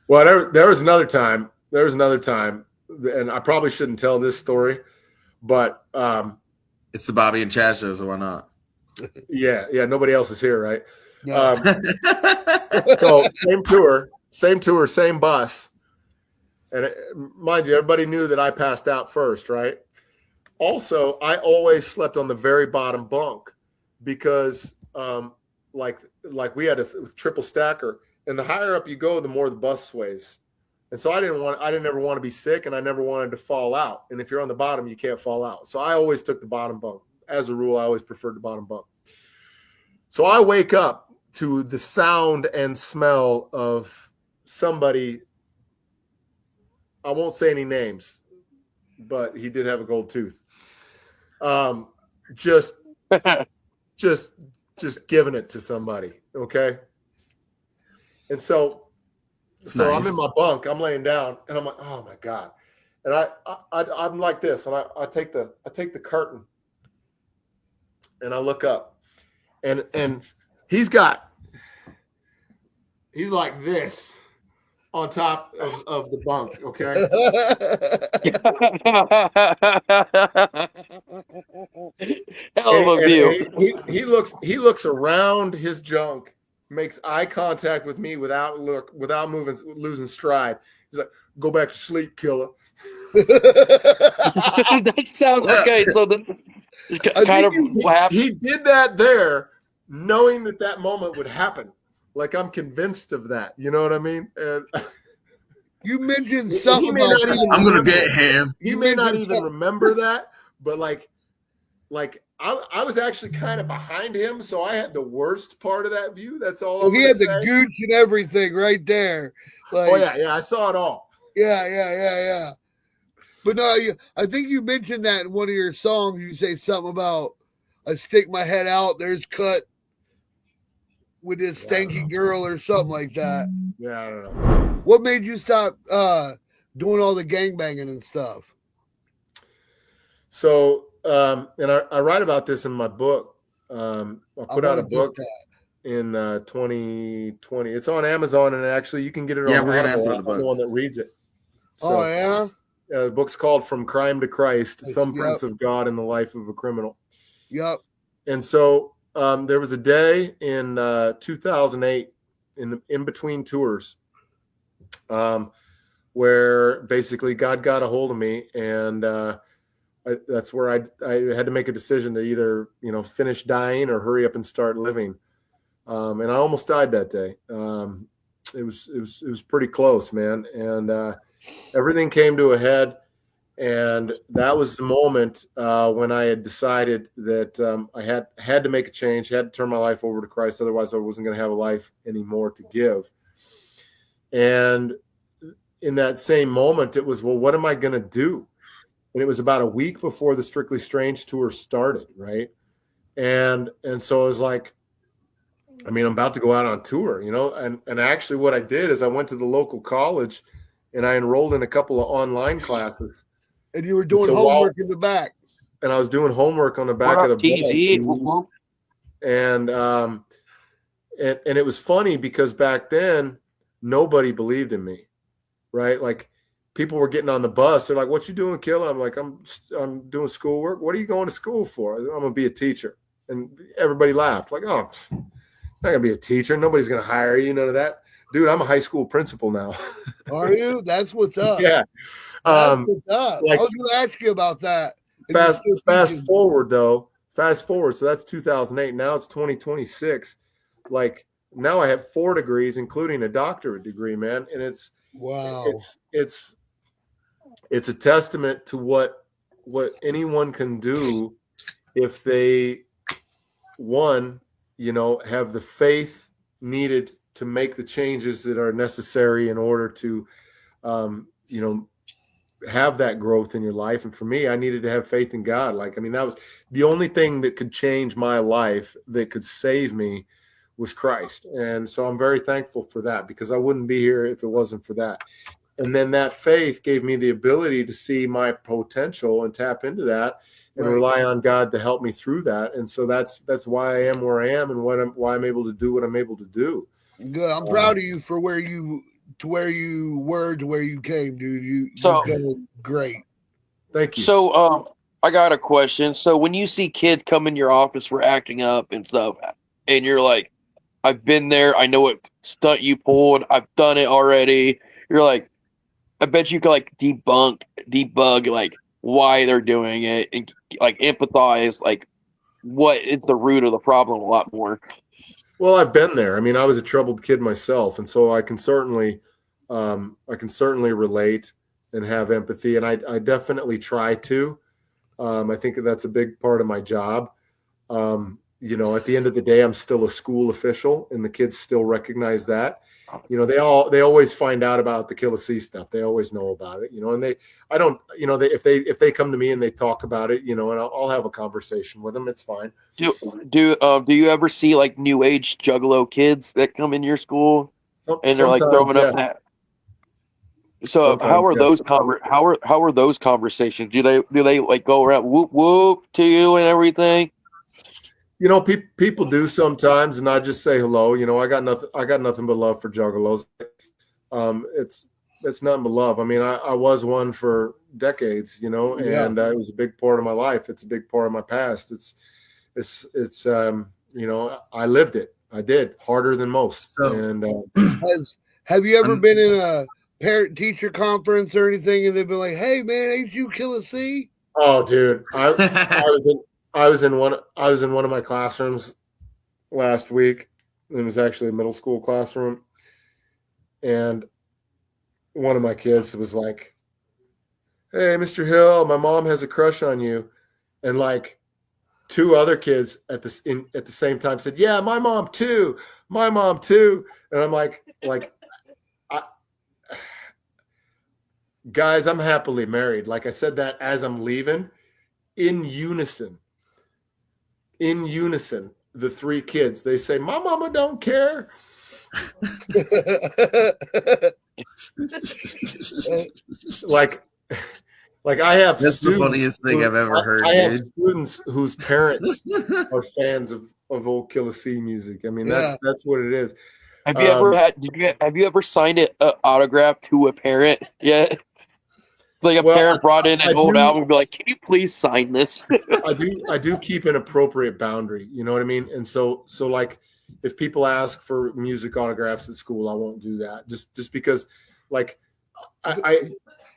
Well, there was another time. And I probably shouldn't tell this story. But
it's the Bobby and Chaz show, so why not?
Yeah. Nobody else is here, right?
No.
So same tour, same bus. And mind you, everybody knew that I passed out first, right? Also, I always slept on the very bottom bunk because, we had a triple stacker, and the higher up you go, the more the bus sways. And so I didn't ever want to be sick, and I never wanted to fall out. And if you're on the bottom, you can't fall out. So I always took the bottom bunk. As a rule, I always preferred the bottom bunk. So I wake up to the sound and smell of somebody. I won't say any names, but he did have a gold tooth. Just giving it to somebody. Okay. And so nice. I'm in my bunk, I'm laying down, and I'm like, oh my God. And I'm like this, and I take the curtain and I look up, and he's like this on top of the bunk, okay?
Hell of a view.
He looks around his junk, makes eye contact with me without losing stride. He's like, "Go back to sleep, Killa."
That sounds okay. So that's kind of what happened.
He did that there, knowing that moment would happen. Like, I'm convinced of that. You know what I mean? And
you mentioned something.
I'm gonna get him.
He may not even remember that, but like I was actually kind of behind him, so I had the worst part of that view. That's all.
He had the gooch and everything right there. Like,
oh yeah, I saw it all.
Yeah. But no, I think you mentioned that in one of your songs. You say something about I stick my head out. There's Cut with this stanky girl or something like that.
Yeah, I don't know.
What made you stop doing all the gangbanging and stuff?
So, and I write about this in my book. I put out a book in 2020. It's on Amazon, and actually you can get it on
we're gonna ask
the one that reads it. So,
oh, yeah?
The book's called From Crime to Christ, Thumbprints of God in the Life of a Criminal.
Yep.
And so there was a day in 2008 in between tours where basically God got a hold of me, and that's where I had to make a decision to either finish dying or hurry up and start living. And I almost died that day. It was pretty close, man. And everything came to a head. And that was the moment when I had decided that I had to make a change, had to turn my life over to Christ. Otherwise, I wasn't going to have a life anymore to give. And in that same moment, it was, well, what am I going to do? And it was about a week before the Strictly Strange tour started, right? And so I was like, I mean, I'm about to go out on tour, and actually what I did is I went to the local college and I enrolled in a couple of online classes.
And you were doing homework in the back.
And I was doing homework on the back of the bus. And it was funny because back then nobody believed in me, right? Like people were getting on the bus. They're like, "What you doing, Killa?" I'm like, I'm doing schoolwork. What are you going to school for? I'm going to be a teacher. And everybody laughed like, "Oh, I'm not going to be a teacher. Nobody's going to hire you. None of that." Dude, I'm a high school principal now.
Are you? That's what's up.
Yeah.
That's what's up. I was going to ask you about that.
Fast forward. So that's 2008. Now it's 2026. Like now I have 4 degrees, including a doctorate degree, man. And it's
wow.
It's a testament to what anyone can do if they have the faith needed to make the changes that are necessary in order to, have that growth in your life. And for me, I needed to have faith in God. Like, I mean, that was the only thing that could change my life, that could save me, was Christ. And so I'm very thankful for that, because I wouldn't be here if it wasn't for that. And then that faith gave me the ability to see my potential and tap into that and rely on God to help me through that. And so that's why I am where I am and why I'm able to do what I'm able to do.
Good. I'm proud of you for where you were to where you came, dude. You're doing great.
Thank you.
So I got a question. So when you see kids come in your office for acting up and stuff, and you're like, I've been there, I know what stunt you pulled, I've done it already. You're like, I bet you could like debug like why they're doing it, and like empathize like what is the root of the problem a lot more.
Well, I've been there. I mean, I was a troubled kid myself, and so I can certainly relate and have empathy, and I definitely try to. I think that's a big part of my job. At the end of the day, I'm still a school official, and the kids still recognize that. They always find out about the Killa C stuff. They always know about it, and if they come to me and they talk about it, and I'll have a conversation with them. It's fine.
Do you ever see like new age juggalo kids that come in your school and they're like throwing up that? So how are those conversations? Do they like go around whoop whoop to you and everything?
People do sometimes, and I just say hello. I got nothing but love for juggalos. It's nothing but love. I mean, I was one for decades, and it was a big part of my life. It's a big part of my past. It's I lived it. I did harder than most. And
have you ever been in a parent teacher conference or anything, and they've been like, "Hey, man, ain't you Killa C?"
Oh, dude, I was in one of my classrooms last week. It was actually a middle school classroom, and one of my kids was like, "Hey, Mr. Hill, my mom has a crush on you," and like 2 other kids at the same time said, "Yeah, my mom too, and I'm like, guys, I'm happily married. Like I said that as I'm leaving, in unison, the 3 kids, they say, "My mama don't care." like I have
that's the funniest thing I've ever heard.
I have students whose parents are fans of old Killa C music. I mean, that's what it is.
Have you ever signed an autograph to a parent yet? Like parent brought in an old album and be like, "Can you please sign this?"
I do keep an appropriate boundary. You know what I mean? And so like if people ask for music autographs at school, I won't do that. Just because Like I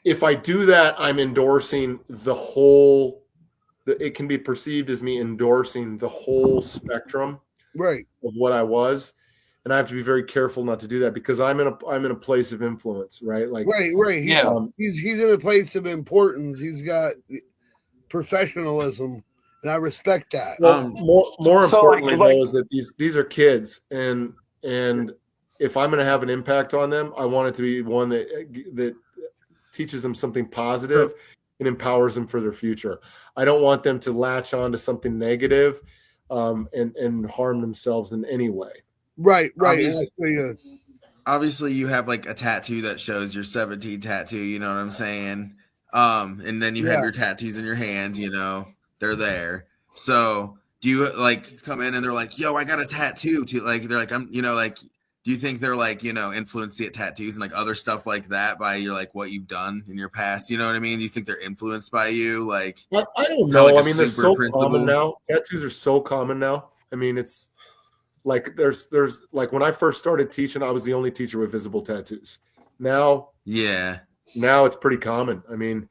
if I do that, I'm endorsing the whole. It can be perceived as me endorsing the whole spectrum,
right,
of what I was, and I have to be very careful not to do that because I'm in a place of influence, right? Like,
right.
Yeah.
He's in a place of importance. He's got professionalism, and I respect that.
Well, more
So, like-
importantly, though, is that these are kids, and if I'm going to have an impact on them, I want it to be one that teaches them something positive and empowers them for their future. I don't want them to latch on to something negative and harm themselves in any way.
Right.
Obviously, you have like a tattoo that shows your 17 tattoo. You know what I'm saying? And then you have your tattoos in your hands. You know, they're there. So do you like come in and they're like, "Yo, I got a tattoo." To like, they're like, "I'm," you know, like. Do you think they're like, you know, influenced to get tattoos and like other stuff like that by your like what you've done in your past? You know what I mean? Do you think they're influenced by you? Like,
I don't know.
like
I mean, they're so common now. Tattoos are so common now. I mean, it's like there's like when I first started teaching, I was the only teacher with visible tattoos. Now it's pretty common. I mean,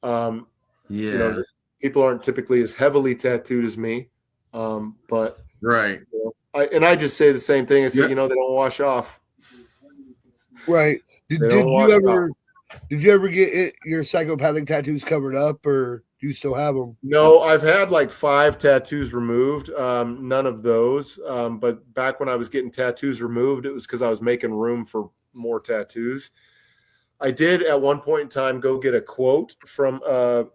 you know, people aren't typically as heavily tattooed as me, but
right.
You know, I just say the same thing. I say, you know, they don't wash off.
Right. Did you ever get your psychopathic tattoos covered up, or do you still have them?
No, I've had like 5 tattoos removed. None of those. But back when I was getting tattoos removed, it was because I was making room for more tattoos. I did at one point in time go get a quote from a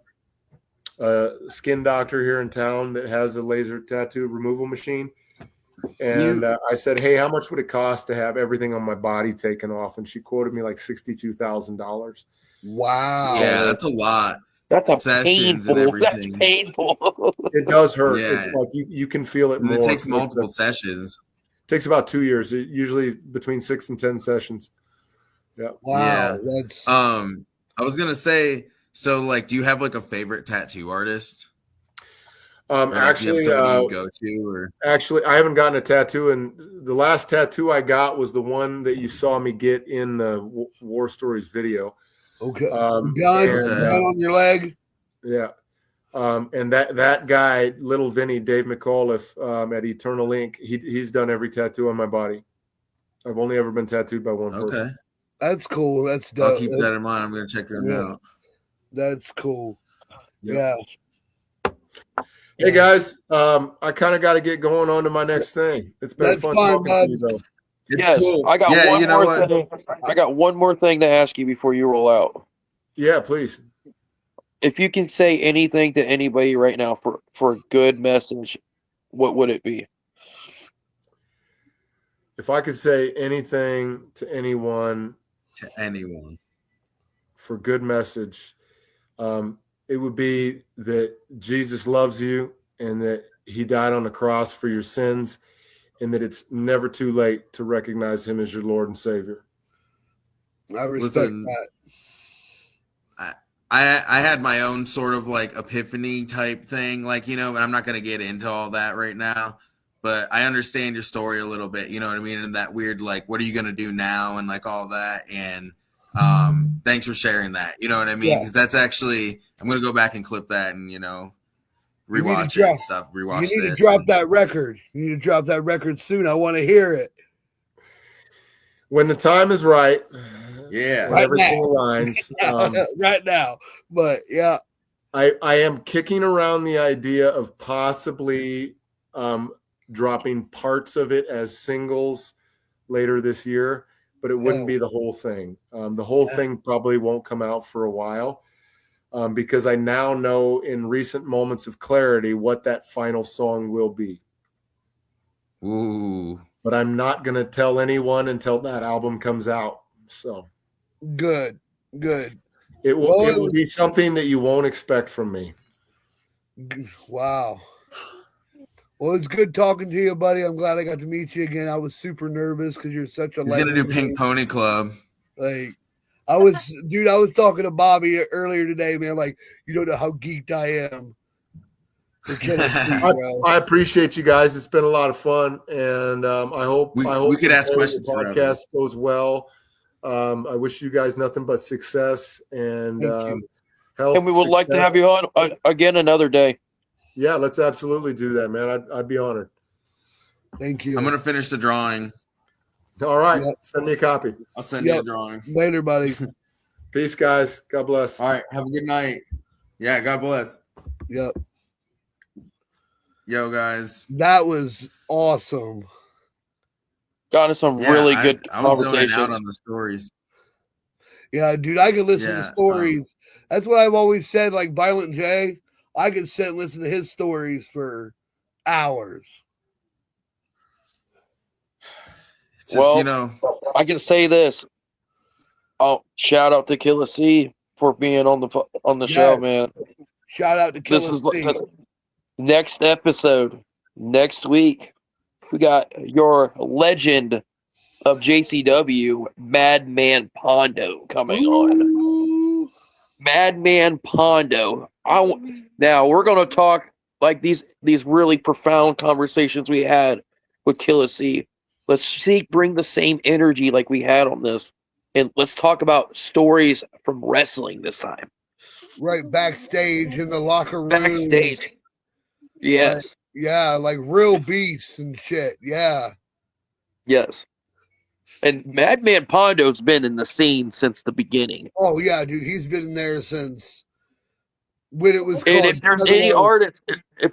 skin doctor here in town that has a laser tattoo removal machine. And I said, "Hey, how much would it cost to have everything on my body taken off?" And she quoted me like $62,000.
Wow.
Yeah, that's a lot.
That's a
sessions
painful.
and everything.
That's painful.
It does hurt.
Yeah.
It's like you can feel it
And
more.
it takes multiple sessions.
It takes about 2 years. Usually between 6 and 10 sessions. Yeah.
Wow.
Yeah.
That's
I was gonna say, so like, do you have like a favorite tattoo artist?
Actually,
you go to, or
actually, I haven't gotten a tattoo, and the last tattoo I got was the one that you saw me get in the War Stories video.
okay.
Done
On your leg.
Yeah. And that guy, Little Vinny, Dave McAuliffe, at Eternal Ink, he's done every tattoo on my body. I've only ever been tattooed by one person.
That's cool. That's dope.
I'll keep that in mind. I'm gonna check them out.
That's cool.
Yep.
Yeah.
Hey guys, I kind of got to get going on to my next thing. It's been fun talking to you, though.
Yes,
cool.
I got one more thing. I got one more thing to ask you before you roll out.
Yeah, please.
If you can say anything to anybody right now for a good message, what would it be?
If I could say anything to anyone for good message, it would be that Jesus loves you and that he died on the cross for your sins, and that it's never too late to recognize him as your Lord and Savior.
I respect
that. I had my own sort of like epiphany type thing, like, you know, but I'm not going to get into all that right now. But I understand your story a little bit, you know what I mean? And that weird, like, what are you going to do now? And like all that. And thanks for sharing that. You know what I mean? Because that's actually, I'm going to go back and clip that and, you know, rewatch it and stuff. Rewatch this.
You need to drop that record. You need to drop that record soon. I want to hear it.
When the time is right.
Yeah.
When everything aligns.
Right now. But yeah.
I am kicking around the idea of possibly dropping parts of it as singles later this year, but it wouldn't be the whole thing. The whole thing probably won't come out for a while because I now know in recent moments of clarity what that final song will be.
Ooh.
But I'm not going to tell anyone until that album comes out. So
good.
It will be something that you won't expect from me.
Wow. Well, it's good talking to you, buddy. I'm glad I got to meet you again. I was super nervous because you're such a.
He's gonna do Pink Pony Club.
Like, I was talking to Bobby earlier today, man. Like, you don't know how geeked I am.
I appreciate you guys. It's been a lot of fun, and I hope
we could ask questions.
The podcast goes well. I wish you guys nothing but success and health.
And we would like to have you on again another day.
Yeah, let's absolutely do that, man. I'd be honored.
Thank you.
I'm gonna finish the drawing.
All right, send me a copy.
I'll send you a drawing.
Later, buddy.
Peace, guys. God bless.
All right, have a good night. Yeah, God bless.
Yep.
Yo, guys.
That was awesome.
Got us some really good
I was zoning
conversation.
out on the stories.
Yeah, dude, I could listen to stories. That's what I've always said, like Violent J. I could sit and listen to his stories for hours.
Just,
well, I can say this. Oh, shout out to Killa C for being on the show, man.
Shout out to Killa C.
Next episode, next week, we got your legend of JCW, Madman Pondo, coming on. Madman Pondo. Now we're gonna talk like these really profound conversations we had with Killa C. Let's bring the same energy like we had on this, and let's talk about stories from wrestling this time.
Right backstage in the locker room.
Backstage. Yes.
Like real beefs and shit. Yeah.
Yes. And Madman Pondo's been in the scene since the beginning.
Oh yeah, dude, he's been there since when it was
and
called.
if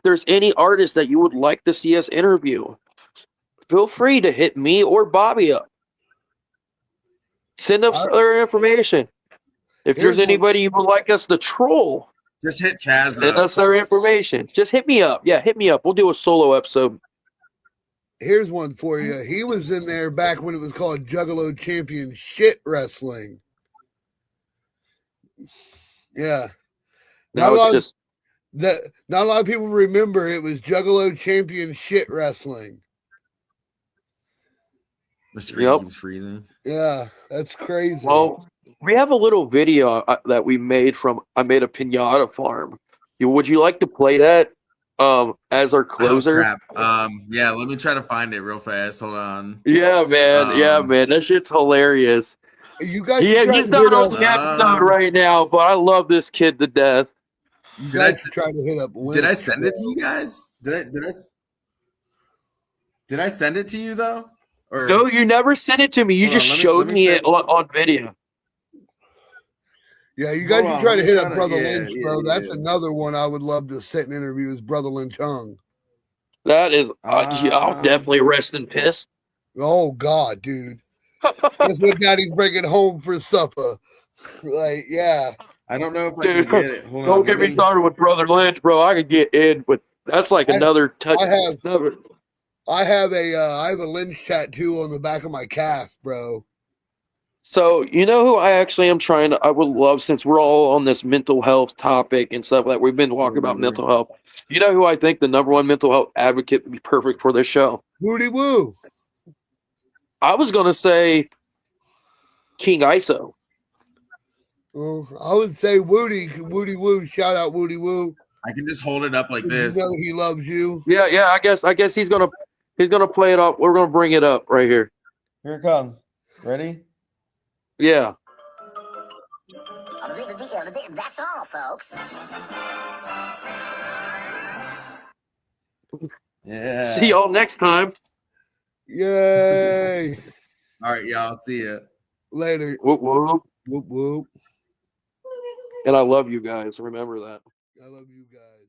there's any artist that you would like to see us interview, feel free to hit me or Bobby up. Send us their information. If there's anybody you would like us to troll,
just hit Chaz.
Send us their information. Just hit me up. Yeah, hit me up. We'll do a solo episode.
Here's one for you. He was in there back when it was called Juggalo Championship Wrestling. Yeah.
Not a
lot of people remember it was Juggalo Championship Wrestling.
The screen keeps freezing.
Yeah, that's crazy.
Well, we have a little video that we made I made a pinata farm. Would you like to play that as our closer?
Oh, crap. Yeah, let me try to find it real fast. Hold on.
Yeah, man. That shit's hilarious.
You guys,
he's not on the episode right now, but I love this kid to death.
Did I try to hit up?
Did I send it to you guys? Did I send it to you though? Or
no, you never sent it to me. You just showed me it on video.
Yeah, you guys can try to hit up Brother Lynch, bro. That's another one I would love to sit and interview is Brother Lynch Hung.
That is, I'll definitely rest in piss.
Oh, God, dude. That's what Daddy's bringing home for supper. Like, yeah.
I don't know if I can get it. Hold
don't get me started with Brother Lynch, bro. I could get in, but that's like another touch.
I have a Lynch tattoo on the back of my calf, bro.
So, you know who I actually am I would love, since we're all on this mental health topic and stuff like we've been talking about mental health. You know who I think the number one mental health advocate would be perfect for this show?
Woody Woo.
I was going to say King ISO.
Well, I would say Woody Woo. Shout out Woody Woo.
I can just hold it up like this.
You know he loves you.
Yeah. I guess he's gonna play it up. We're gonna bring it up right here.
Here it comes. Ready?
Yeah.
That's all, folks.
Yeah.
See y'all next time.
Yay.
All right, y'all. See ya.
Later.
Whoop, whoop.
Whoop, whoop.
And I love you guys. Remember that.
I love you guys.